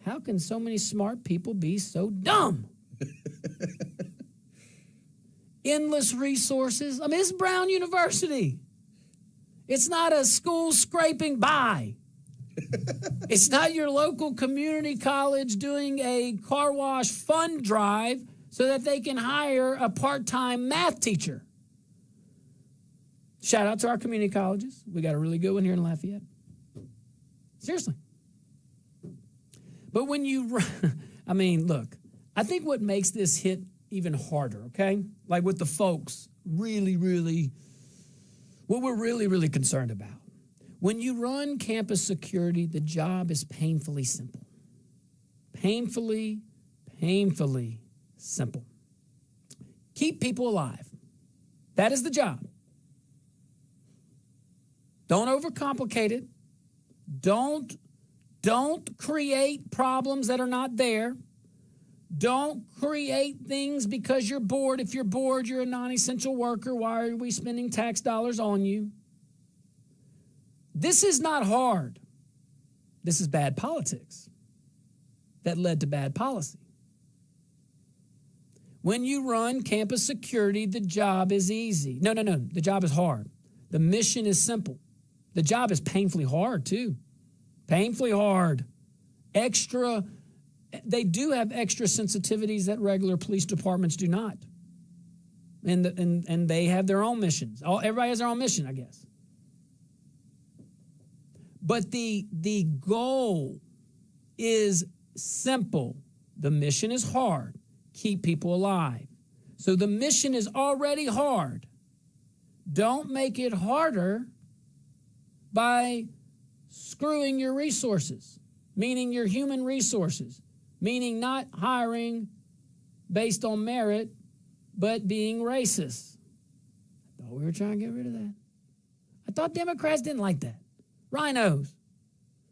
how can so many smart people be so dumb? Endless resources. I mean, it's Brown University. It's not a school scraping by. It's not your local community college doing a car wash fund drive so that they can hire a part-time math teacher. Shout out to our community colleges. We got a really good one here in Lafayette. Seriously. But when you, I mean, look, I think what makes this hit even harder, okay? Like with the folks really, what we're really concerned about. When you run campus security, the job is painfully simple. Painfully simple. Keep people alive. That is the job. Don't overcomplicate it. Don't create problems that are not there. Don't create things because you're bored. If you're bored, you're a non-essential worker. Why are we spending tax dollars on you? This is not hard. This is bad politics that led to bad policy. When you run campus security, the job is easy. No. The job is hard. The mission is simple. The job is painfully hard, too. Painfully hard. They do have extra sensitivities that regular police departments do not. And they have their own missions. Everybody has their own mission, I guess. But the goal is simple. The mission is hard. Keep people alive. So the mission is already hard. Don't make it harder by screwing your resources, meaning your human resources, meaning not hiring based on merit, but being racist. I thought we were trying to get rid of that. I thought Democrats didn't like that. Rhinos.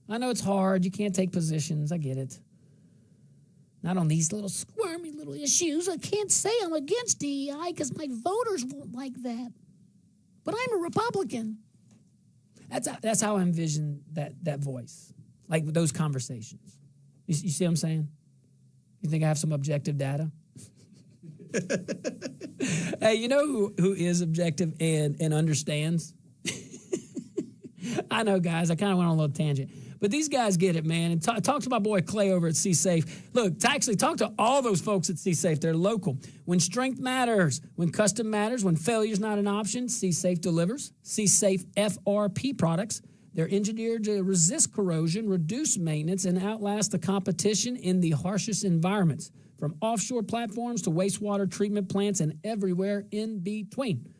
I know it's hard. You can't take positions. I get it. Not on these little squirmy little issues. I can't say I'm against DEI because my voters won't like that. But I'm a Republican. That's how I envision that voice, like those conversations. You see what I'm saying? You think I have some objective data? Hey, you know who is objective and understands? I know, guys. I kind of went on a little tangent. But these guys get it, man. And talk to my boy Clay over at C-Safe. Look, actually talk to all those folks at C-Safe. They're local. When strength matters, when custom matters, when failure's not an option, C-Safe delivers. C-Safe FRP products. They're engineered to resist corrosion, reduce maintenance, and outlast the competition in the harshest environments, from offshore platforms to wastewater treatment plants and everywhere in between.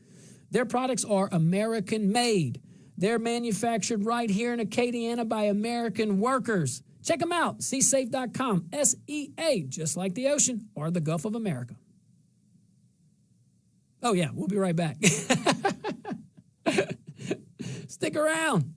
Their products are American-made. They're manufactured right here in Acadiana by American workers. Check them out, csafe.com, S-E-A, just like the ocean or the Gulf of America. Oh, yeah, we'll be right back. Stick around.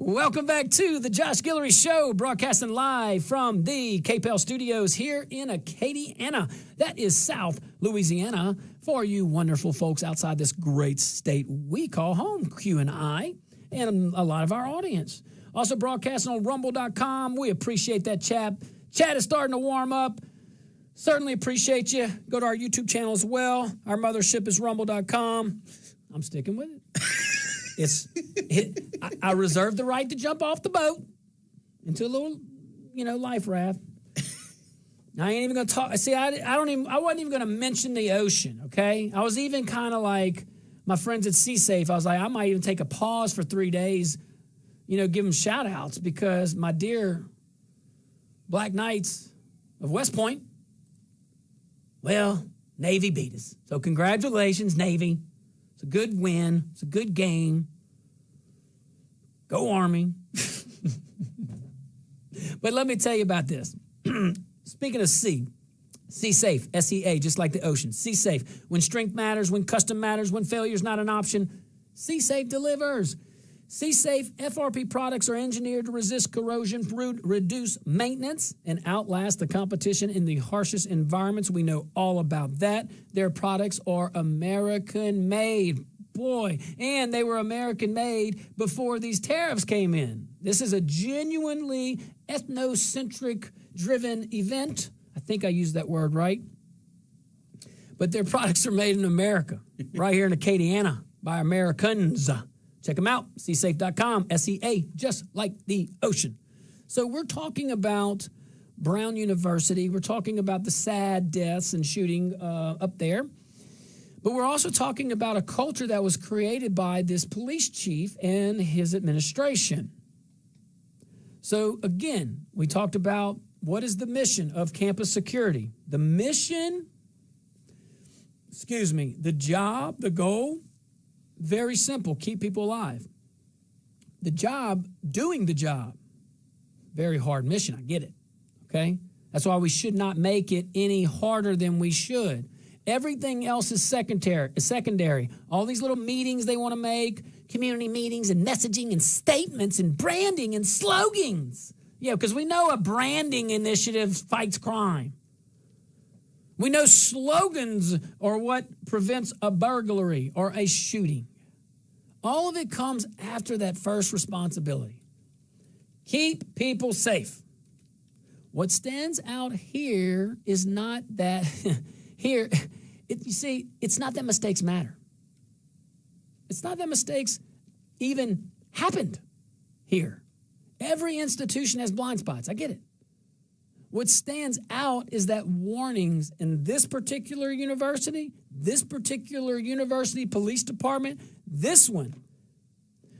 Welcome back to the Josh Guillory Show, broadcasting live from the KPEL studios here in Acadiana. That is South Louisiana for you wonderful folks outside this great state we call home, Q and I, and a lot of our audience. Also broadcasting on rumble.com. We appreciate that chat. Chat is starting to warm up. Certainly appreciate you. Go to our YouTube channel as well. Our mothership is rumble.com. I'm sticking with it. I reserve the right to jump off the boat into a little, life raft. I ain't even gonna talk. See, I wasn't even gonna mention the ocean. Okay, I was even kind of like my friends at Sea Safe. I was like, I might even take a pause for 3 days, give them shout outs because my dear Black Knights of West Point, well, Navy beat us. So congratulations, Navy. It's a good win. It's a good game. Go Army. But let me tell you about this. Speaking of sea safe, SEA, just like the ocean. Sea safe. When strength matters, when custom matters, when failure is not an option, Sea Safe delivers. Sea Safe FRP products are engineered to resist corrosion, reduce maintenance, and outlast the competition in the harshest environments. We know all about that. Their products are American-made. Boy, and they were American-made before these tariffs came in. This is a genuinely ethnocentric-driven event. I think I used that word right. But their products are made in America, right here in Acadiana, by Americans. Check them out, seasafe.com, SEA, just like the ocean. So we're talking about Brown University. We're talking about the sad deaths and shooting up there. But we're also talking about a culture that was created by this police chief and his administration. So again, we talked about what is the mission of campus security. The mission, the job, the goal, very simple, keep people alive. The job, doing the job, very hard mission, I get it, okay? That's why we should not make it any harder than we should. Everything else is secondary. All these little meetings they want to make, community meetings and messaging and statements and branding and slogans. Yeah, because we know a branding initiative fights crime. We know slogans are what prevents a burglary or a shooting. All of it comes after that first responsibility. Keep people safe. What stands out here is not that it's not that mistakes matter. It's not that mistakes even happened here. Every institution has blind spots. I get it. What stands out is that warnings in this particular university police department, this one.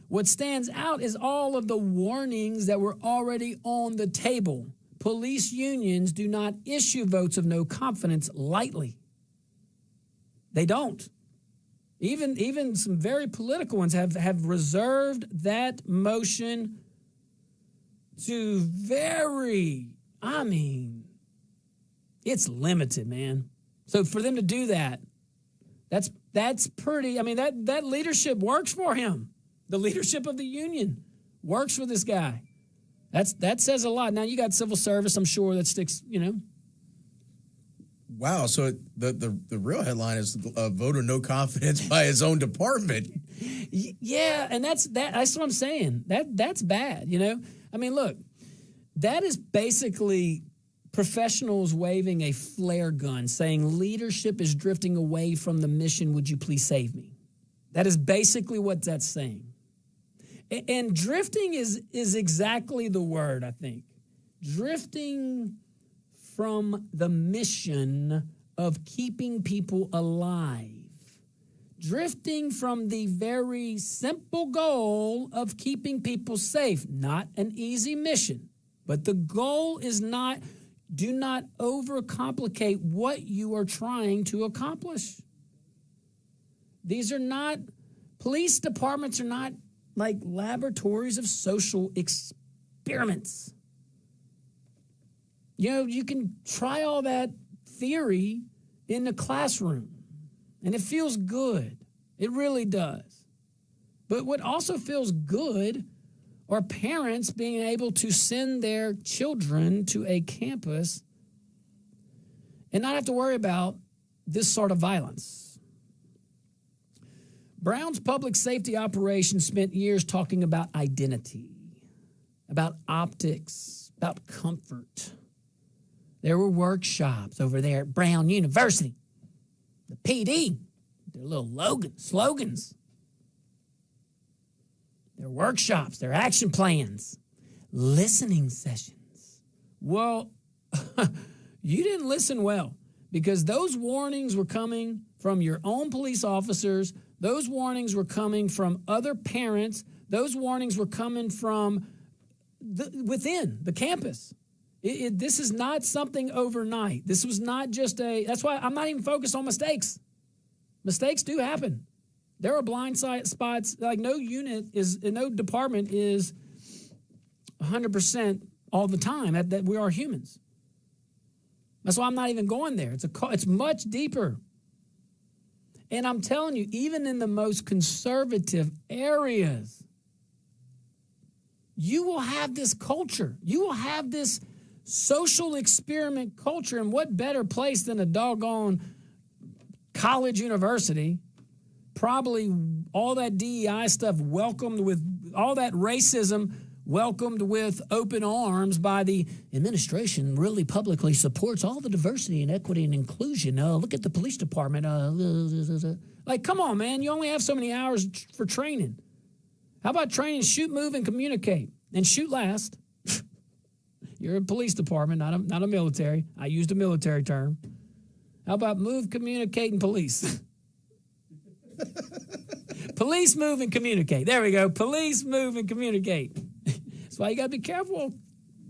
What stands out is all of the warnings that were already on the table. Police unions do not issue votes of no confidence lightly. They don't. Even some very political ones have reserved that motion to it's limited, man. So for them to do that, that's pretty, that leadership works for him. The leadership of the union works for this guy. That says a lot. Now you got civil service, I'm sure that sticks, Wow, so the real headline is a vote of no confidence by his own department. Yeah, and that's what I'm saying. That's bad, Look, that is basically professionals waving a flare gun saying leadership is drifting away from the mission, would you please save me? That is basically what that's saying. And drifting is exactly the word, I think. Drifting from the mission of keeping people alive. Drifting from the very simple goal of keeping people safe. Not an easy mission, but the goal is not, do not overcomplicate what you are trying to accomplish. These are not, police departments are not like laboratories of social experiments. You can try all that theory in the classroom, and it feels good. It really does. But what also feels good or parents being able to send their children to a campus and not have to worry about this sort of violence. Brown's public safety operation spent years talking about identity, about optics, about comfort. There were workshops over there at Brown University. The PD, their little slogans. Their workshops, their action plans, listening sessions. Well, you didn't listen well, because those warnings were coming from your own police officers. Those warnings were coming from other parents. Those warnings were coming from within the campus. This is not something overnight. This was not just that's why I'm not even focused on mistakes. Mistakes do happen. There are blind spots. Like no department is 100% all the time. That we are humans. That's why I'm not even going there. It's much deeper. And I'm telling you, even in the most conservative areas, you will have this culture. You will have this social experiment culture. And what better place than a doggone college university? Probably all that DEI stuff welcomed with, all that racism welcomed with open arms by the administration, really publicly supports all the diversity and equity and inclusion. Look at the police department. Like, come on, man. You only have so many hours for training. How about training, shoot, move, and communicate? And shoot last. You're a police department, not a military. I used a military term. How about move, communicate, and police? Police, move, and communicate. There we go. Police, move, and communicate. That's why you got to be careful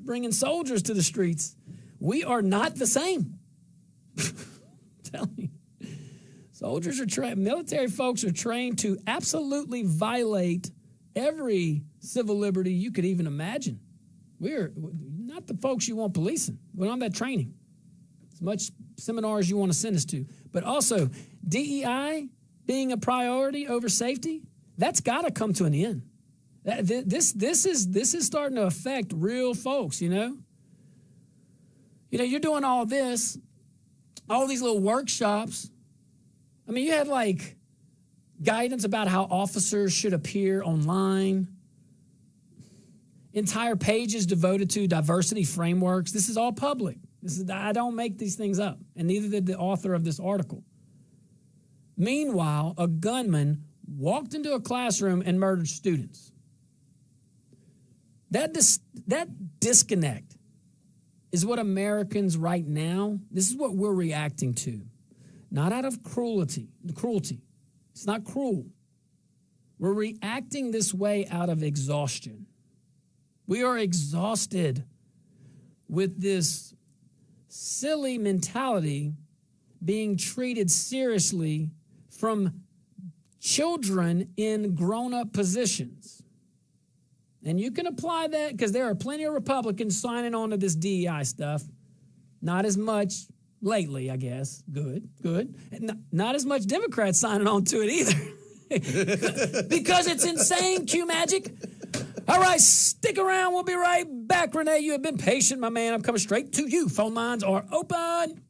bringing soldiers to the streets. We are not the same. I'm telling you. Soldiers are trained, military folks are trained to absolutely violate every civil liberty you could even imagine. We're not the folks you want policing. We don't have that training. As much seminars you want to send us to. But also, DEI being a priority over safety, that's got to come to an end. This is starting to affect real folks, you know? You're doing all this, all these little workshops. I mean, you had like guidance about how officers should appear online, entire pages devoted to diversity frameworks. This is all public. I don't make these things up, and neither did the author of this article. Meanwhile, a gunman walked into a classroom and murdered students. That disconnect is what Americans right now, this is what we're reacting to. Not out of cruelty. It's not cruel. We're reacting this way out of exhaustion. We are exhausted with this silly mentality being treated seriously from children in grown-up positions. And you can apply that because there are plenty of Republicans signing on to this DEI stuff. Not as much lately, I guess. Good. And not as much Democrats signing on to it either. Because it's insane, Q Magic. All right, stick around. We'll be right back. Renee, you have been patient, my man. I'm coming straight to you. Phone lines are open.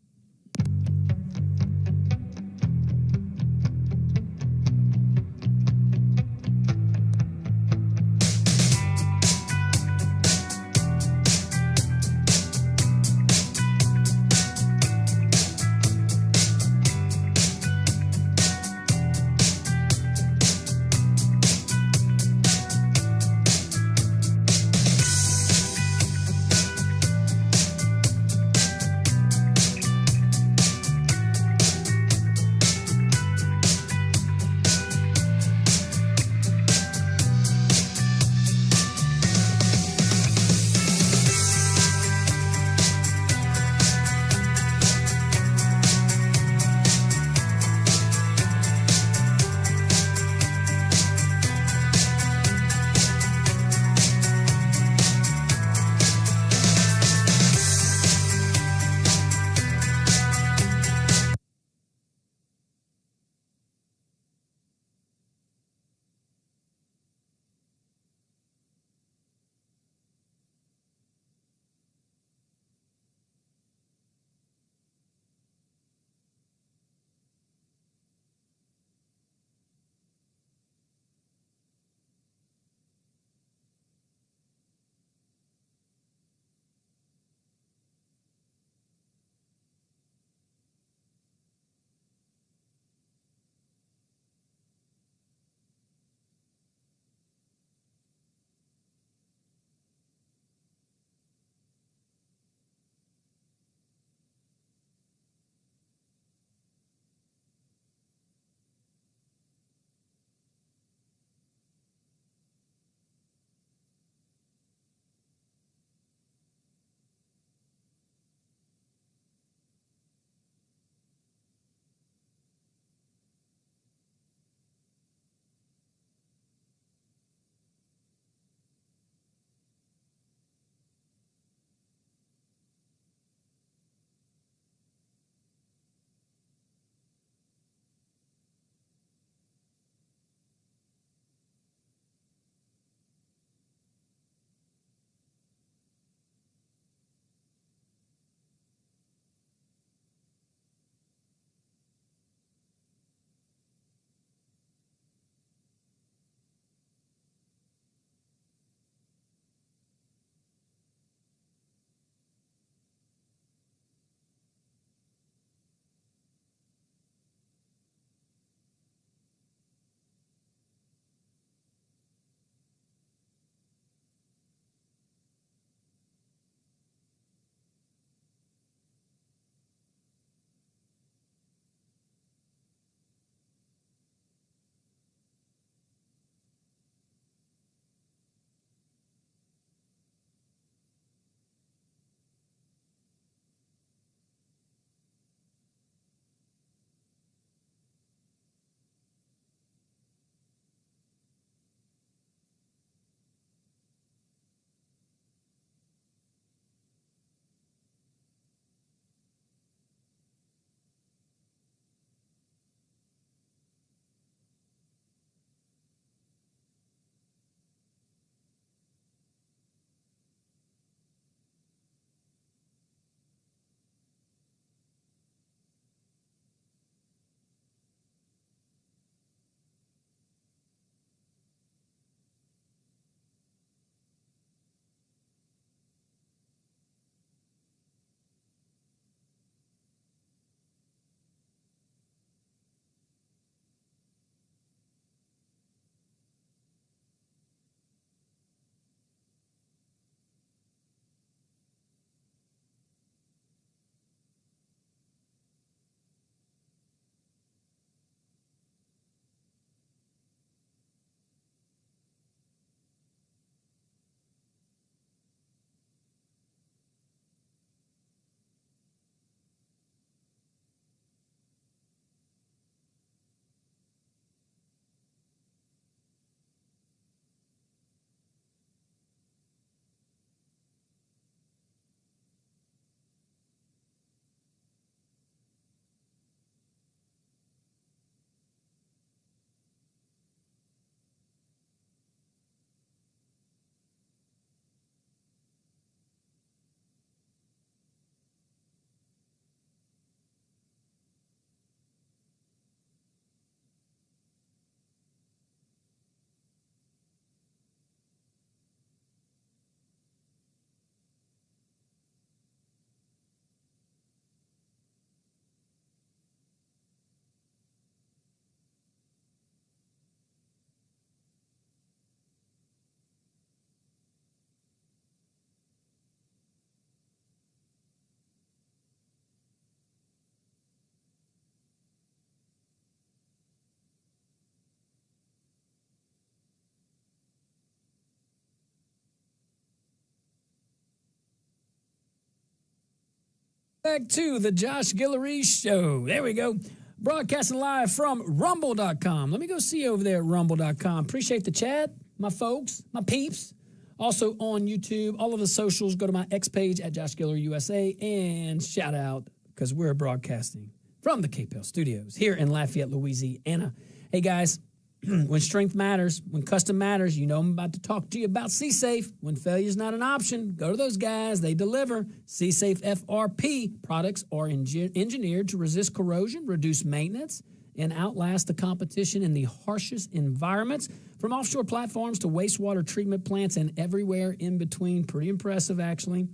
Back to the Josh Guillory Show. There we go. Broadcasting live from rumble.com. Let me go see you over there at rumble.com. Appreciate the chat, my folks, my peeps. Also on YouTube, all of the socials. Go to my X page at Josh Guillory USA and shout out because we're broadcasting from the KPEL studios here in Lafayette, Louisiana. Hey, guys, when strength matters, when custom matters, you know I'm about to talk to you about C-Safe. When failure's not an option, go to those guys. They deliver. C-Safe FRP products are engineered to resist corrosion, reduce maintenance, and outlast the competition in the harshest environments, from offshore platforms to wastewater treatment plants and everywhere in between. Pretty impressive, actually.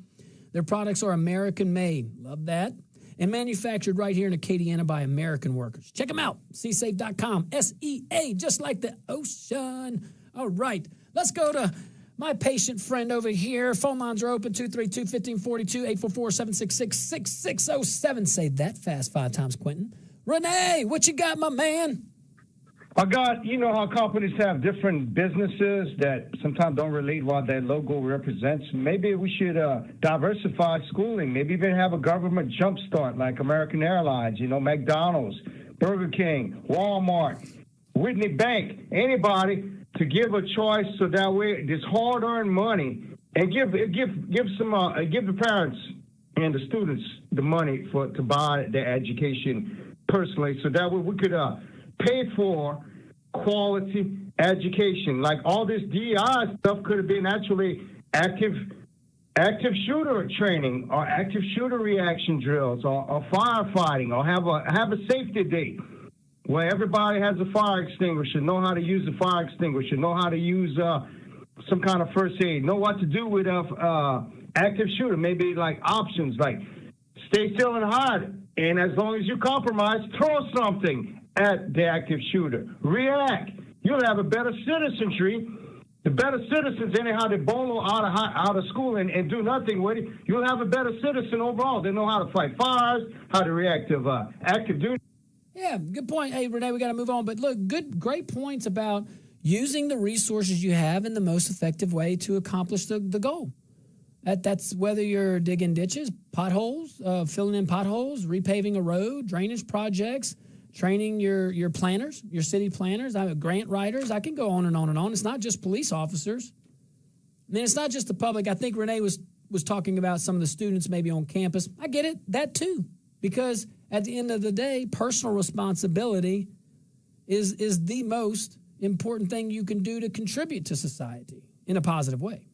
Their products are American-made. Love that. And manufactured right here in Acadiana by American workers. Check them out, csafe.com, S-E-A, just like the ocean. All right, let's go to my patient friend over here. Phone lines are open, 232-1542, 844-766-6607. Say that fast 5 times, Quentin. Renee, what you got, my man? I got, you know how companies have different businesses that sometimes don't relate what their logo represents. Maybe we should diversify schooling, maybe even have a government jumpstart like American Airlines, you know, McDonald's, Burger King, Walmart, Whitney Bank, anybody to give a choice so that way this hard-earned money and give the parents and the students the money to buy their education personally, so that way we could paid for quality education. Like all this DEI stuff could have been actually active shooter training or active shooter reaction drills or firefighting, or have a safety day where everybody has a fire extinguisher, know how to use a fire extinguisher, know how to use some kind of first aid, know what to do with active shooter, maybe like options like stay still and hide, and as long as you compromise, throw something at the active shooter. React. You'll have a better citizenry. The better citizens, anyhow, they bolo out of school and do nothing with it. You'll have a better citizen overall. They know how to fight fires, how to react to active duty. Yeah, good point. Hey, Renee, we got to move on. But look, great points about using the resources you have in the most effective way to accomplish the goal. That's whether you're digging ditches, potholes, filling in potholes, repaving a road, drainage projects, training your planners, your city planners, grant writers. I can go on and on and on. It's not just police officers. I mean, it's not just the public. I think Renee was talking about some of the students maybe on campus. I get it, that too, because at the end of the day, personal responsibility is the most important thing you can do to contribute to society in a positive way.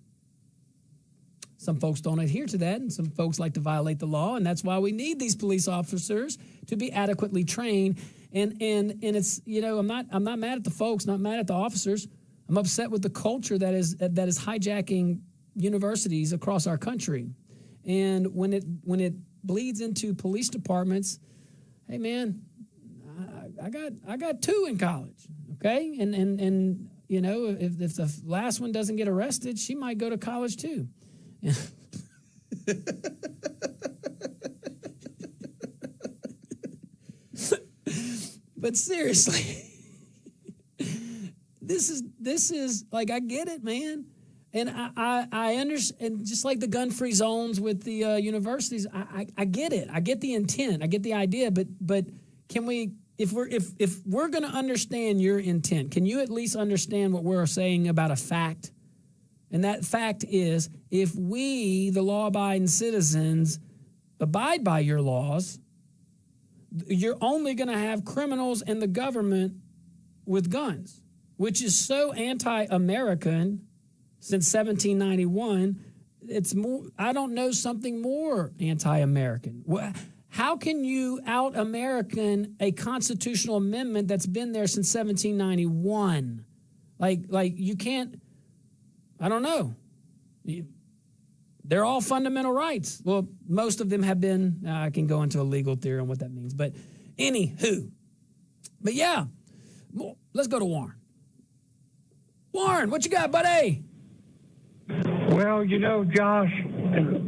Some folks don't adhere to that, and some folks like to violate the law, and that's why we need these police officers to be adequately trained. And it's, you know, I'm not mad at the folks, not mad at the officers. I'm upset with the culture that is hijacking universities across our country. And when it bleeds into police departments, hey man, I got 2 in college, okay? And you know, if the last one doesn't get arrested, she might go to college too. But seriously, this is like, I get it, man, and I understand. Just like the gun-free zones with the universities, I get it. I get the intent. I get the idea. But can we, if we're going to understand your intent, can you at least understand what we're saying about a fact? And that fact is, if we, the law-abiding citizens, abide by your laws, you're only going to have criminals in the government with guns, which is so anti-American since 1791. It's more, I don't know something more anti-American. How can you out-American a constitutional amendment that's been there since 1791? Like you can't. I don't know. They're all fundamental rights. Well, most of them have been. I can go into a legal theory on what that means. But anywho. But yeah, let's go to Warren. Warren, what you got, buddy? Well, you know, Josh,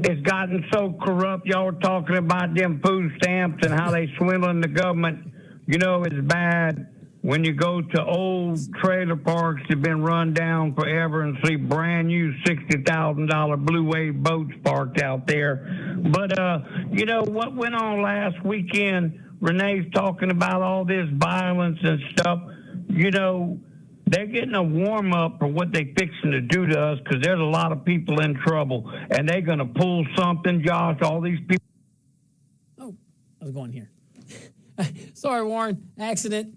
it's gotten so corrupt. Y'all were talking about them food stamps and how they swindling the government. You know, it's bad. when you go to old trailer parks that have been run down forever and see brand new $60,000 Blue Wave boats parked out there. But, you know, what went on last weekend, Renee's talking about all this violence and stuff. You know, they're getting a warm-up for what they fixing to do to us because there's a lot of people in trouble, and they're going to pull something, Josh, all these people. Oh, I was going here. Sorry, Warren, accident,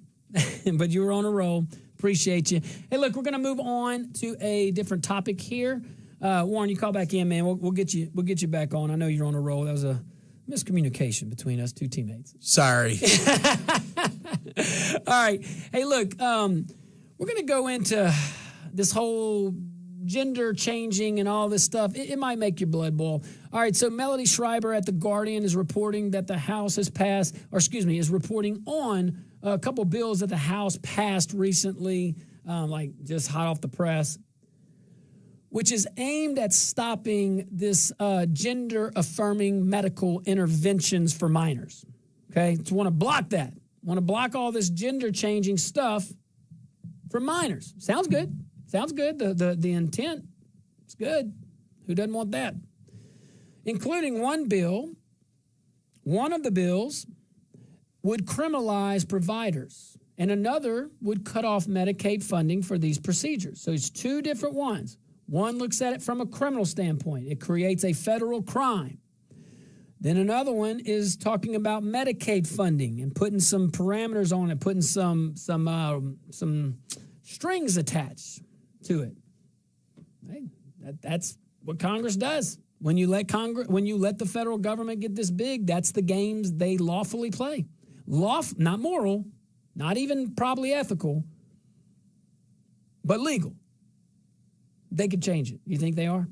but you were on a roll. Appreciate you. Hey, look, we're going to move on to a different topic here. Warren, you call back in, man. We'll get you back on. I know you're on a roll. That was a miscommunication between us two teammates. Sorry. All right. Hey, look, we're going to go into this whole gender changing and all this stuff. It might make your blood boil. All right, so Melody Schreiber at The Guardian is reporting that the House has passed, is reporting on a couple bills that the House passed recently, like just hot off the press, which is aimed at stopping this gender-affirming medical interventions for minors. Okay, so want to block that. Want to block all this gender-changing stuff for minors. Sounds good. Sounds good. The intent, it's good. Who doesn't want that? Including one bill, one of the bills would criminalize providers, and another would cut off Medicaid funding for these procedures. So it's two different ones. One looks at it from a criminal standpoint. It creates a federal crime. Then another one is talking about Medicaid funding and putting some parameters on it, putting some strings attached to it. Hey, that's what Congress does. When you let the federal government get this big, that's the games they lawfully play. Not moral, not even probably ethical, but legal. They could change it. You think they are?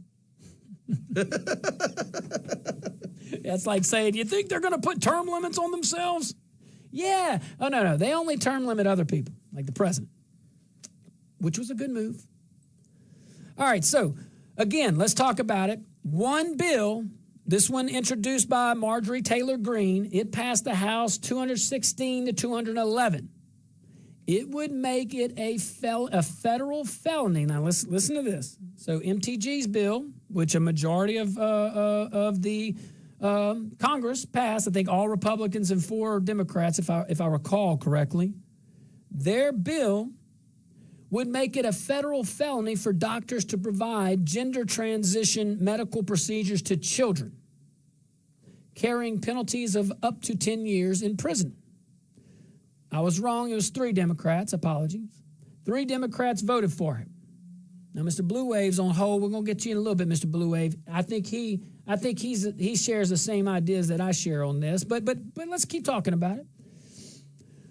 That's like saying, you think they're going to put term limits on themselves? Yeah. Oh, no. They only term limit other people, like the president, which was a good move. All right, so, again, let's talk about it. One bill, this one introduced by Marjorie Taylor Greene, it passed the House 216 to 211. It would make it a federal felony. Now, listen to this. So MTG's bill, which a majority of the Congress passed, I think all Republicans and 4 Democrats, if I recall correctly, their bill would make it a federal felony for doctors to provide gender transition medical procedures to children, carrying penalties of up to 10 years in prison. I was wrong. It was 3 Democrats. Apologies. 3 Democrats voted for it. Now, Mr. Blue Wave's on hold. We're gonna get you in a little bit, Mr. Blue Wave. I think he shares the same ideas that I share on this. But let's keep talking about it.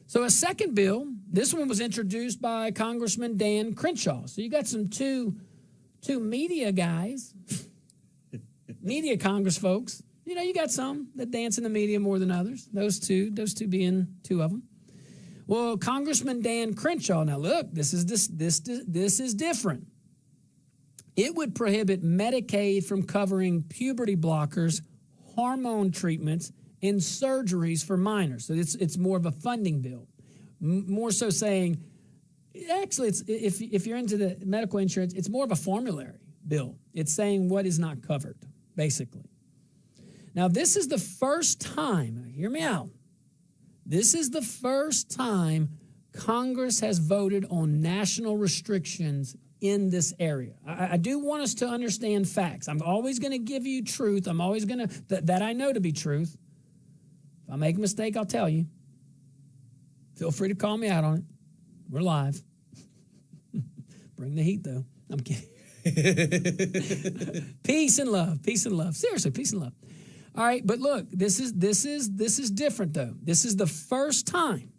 So a second bill. This one was introduced by Congressman Dan Crenshaw. So you got some two media guys, media Congress folks. You know, you got some that dance in the media more than others. Those two being 2 of them. Well, Congressman Dan Crenshaw, now look, this is different. It would prohibit Medicaid from covering puberty blockers, hormone treatments, and surgeries for minors. So it's more of a funding bill. More so saying, actually, it's if you're into the medical insurance, it's more of a formulary bill. It's saying what is not covered, basically. Now, this is the first time, hear me out, this is the first time Congress has voted on national restrictions in this area. I do want us to understand facts. I'm always going to give you truth. I'm always going to, that I know to be truth. If I make a mistake, I'll tell you. Feel free to call me out on it. We're live. Bring the heat, though. I'm kidding. Peace and love. Peace and love. Seriously, peace and love. All right, but look, this is different, though. This is the first time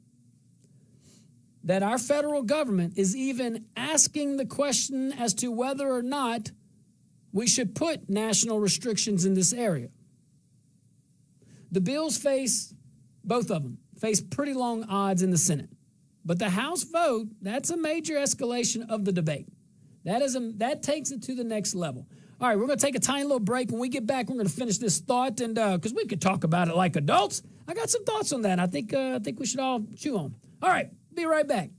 that our federal government is even asking the question as to whether or not we should put national restrictions in this area. The bills both of them, face pretty long odds in the Senate. But the House vote, that's a major escalation of the debate. That takes it to the next level. All right, we're going to take a tiny little break. When we get back, we're going to finish this thought, and because we could talk about it like adults. I got some thoughts on that. I think we should all chew on. All right, Be right back.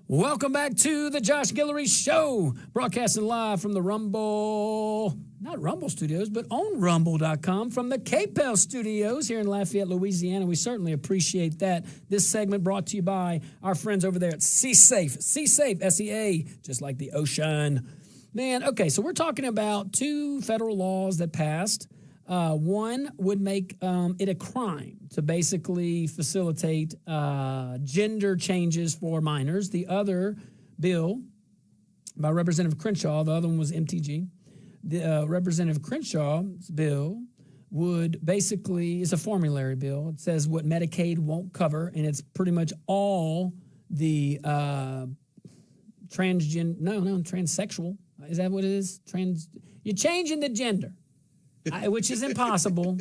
Welcome back to the Josh Guillory Show, broadcasting live from the rumble.com not Rumble Studios, but on rumble.com from the KPEL Studios here in Lafayette, Louisiana. We certainly appreciate that. This segment brought to you by our friends over there at SeaSafe. SeaSafe, S-E-A, just like the ocean. Man, okay, so we're talking about 2 federal laws that passed. One would make it a crime to basically facilitate gender changes for minors. The other bill by Representative Crenshaw, the other one was MTG. The Representative Crenshaw's bill would basically, it's a formulary bill. It says what Medicaid won't cover, and it's pretty much all the transsexual. Is that what it is? You're changing the gender, which is impossible.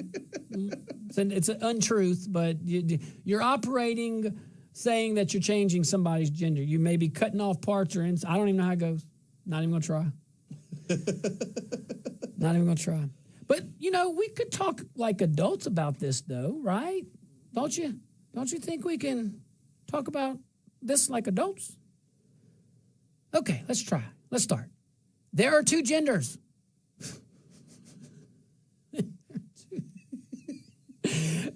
It's an untruth, but you're operating saying that you're changing somebody's gender. You may be cutting off parts or I don't even know how it goes. Not even going to try. Not even going to try. But, we could talk like adults about this, though, right? Don't you? Don't you think we can talk about this like adults? Okay, let's try. Let's start. There are 2 genders.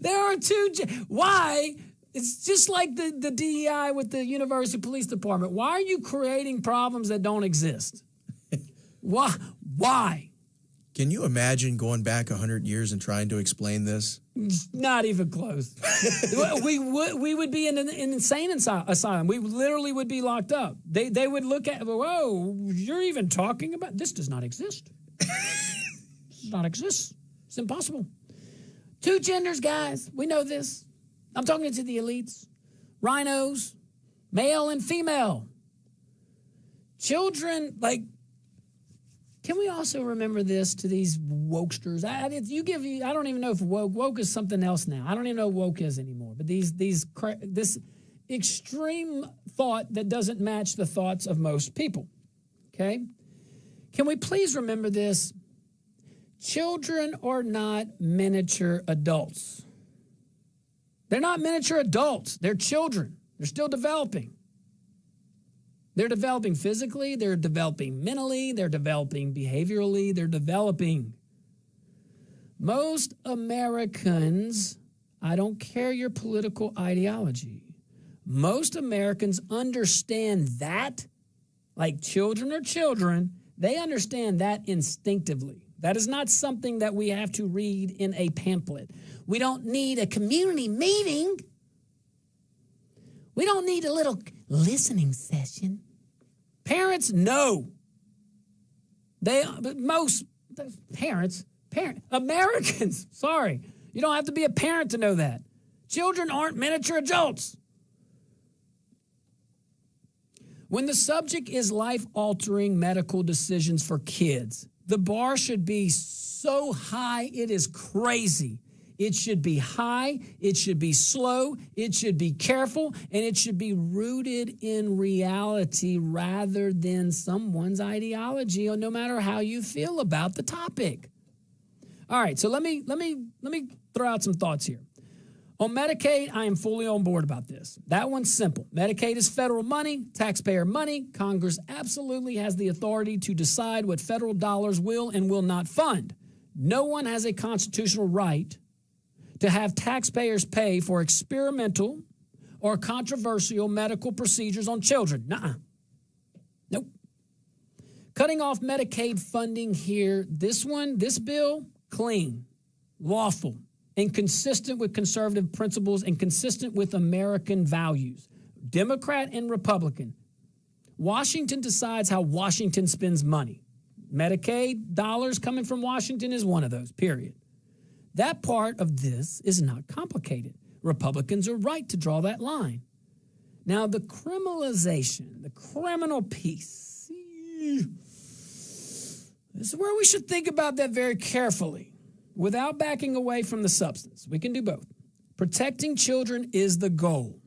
There are 2. Why? It's just like the DEI with the University Police Department. Why are you creating problems that don't exist? Why? Can you imagine going back 100 years and trying to explain this? Not even close. we would be in an insane asylum. We literally would be locked up. They would look at, whoa, you're even talking about, this does not exist. This does not exist. It's impossible. 2 genders, guys. We know this. I'm talking to the elites. Rhinos, male and female. Children, can we also remember this to these wokesters? I don't even know if woke is something else now. I don't even know what woke is anymore. But this extreme thought that doesn't match the thoughts of most people. Okay? Can we please remember this? Children are not miniature adults. They're not miniature adults. They're children. They're still developing. They're developing physically. They're developing mentally. They're developing behaviorally. They're developing. Most Americans, I don't care your political ideology, most Americans understand that, like children are children, they understand that instinctively. That is not something that we have to read in a pamphlet. We don't need a community meeting. We don't need a little listening session. Parents know. Most parents, Americans, sorry. You don't have to be a parent to know that. Children aren't miniature adults. When the subject is life-altering medical decisions for kids, the bar should be so high, it is crazy. It should be high, it should be slow, it should be careful, and it should be rooted in reality rather than someone's ideology, or no matter how you feel about the topic. All right, so let me throw out some thoughts here. On Medicaid, I am fully on board about this. That one's simple. Medicaid is federal money, taxpayer money. Congress absolutely has the authority to decide what federal dollars will and will not fund. No one has a constitutional right to have taxpayers pay for experimental or controversial medical procedures on children. Nuh-uh. Nope. Cutting off Medicaid funding here, this bill, clean, lawful, and consistent with conservative principles and consistent with American values. Democrat and Republican. Washington decides how Washington spends money. Medicaid dollars coming from Washington is one of those, period. That part of this is not complicated. Republicans are right to draw that line. Now, the criminalization, the criminal piece, this is where we should think about that very carefully without backing away from the substance. We can do both. Protecting children is the goal,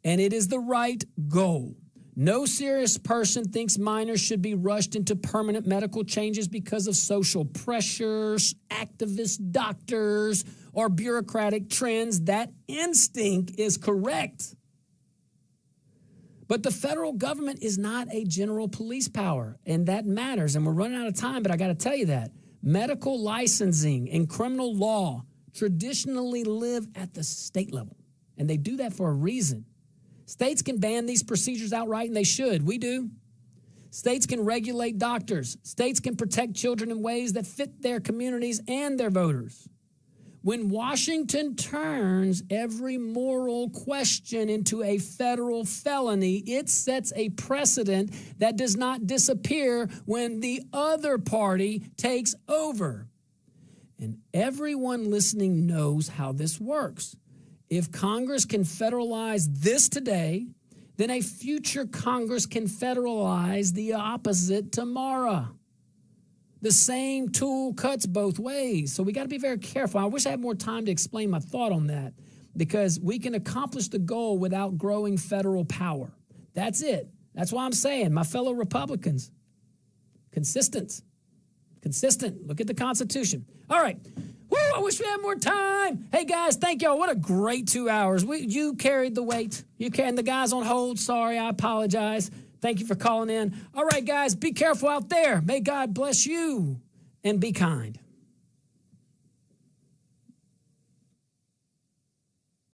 and it is the right goal. No serious person thinks minors should be rushed into permanent medical changes because of social pressures, activist doctors, or bureaucratic trends. That instinct is correct. But the federal government is not a general police power, and that matters. And we're running out of time, but I got to tell you that. medical licensing and criminal law traditionally live at the state level, and they do that for a reason. States can ban these procedures outright, and they should. We do. States can regulate doctors. States can protect children in ways that fit their communities and their voters. When Washington turns every moral question into a federal felony, it sets a precedent that does not disappear when the other party takes over. And everyone listening knows how this works. If Congress can federalize this today, then a future Congress can federalize the opposite tomorrow. The same tool cuts both ways. So we got to be very careful. I wish I had more time to explain my thought on that, because we can accomplish the goal without growing federal power. That's it. That's why I'm saying, my fellow Republicans, consistent. Look at the Constitution. All right. Woo, I wish we had more time. Hey, guys, thank y'all. What a great 2 hours. You carried the weight. And the guys on hold, sorry, I apologize. Thank you for calling in. All right, guys, be careful out there. May God bless you and be kind.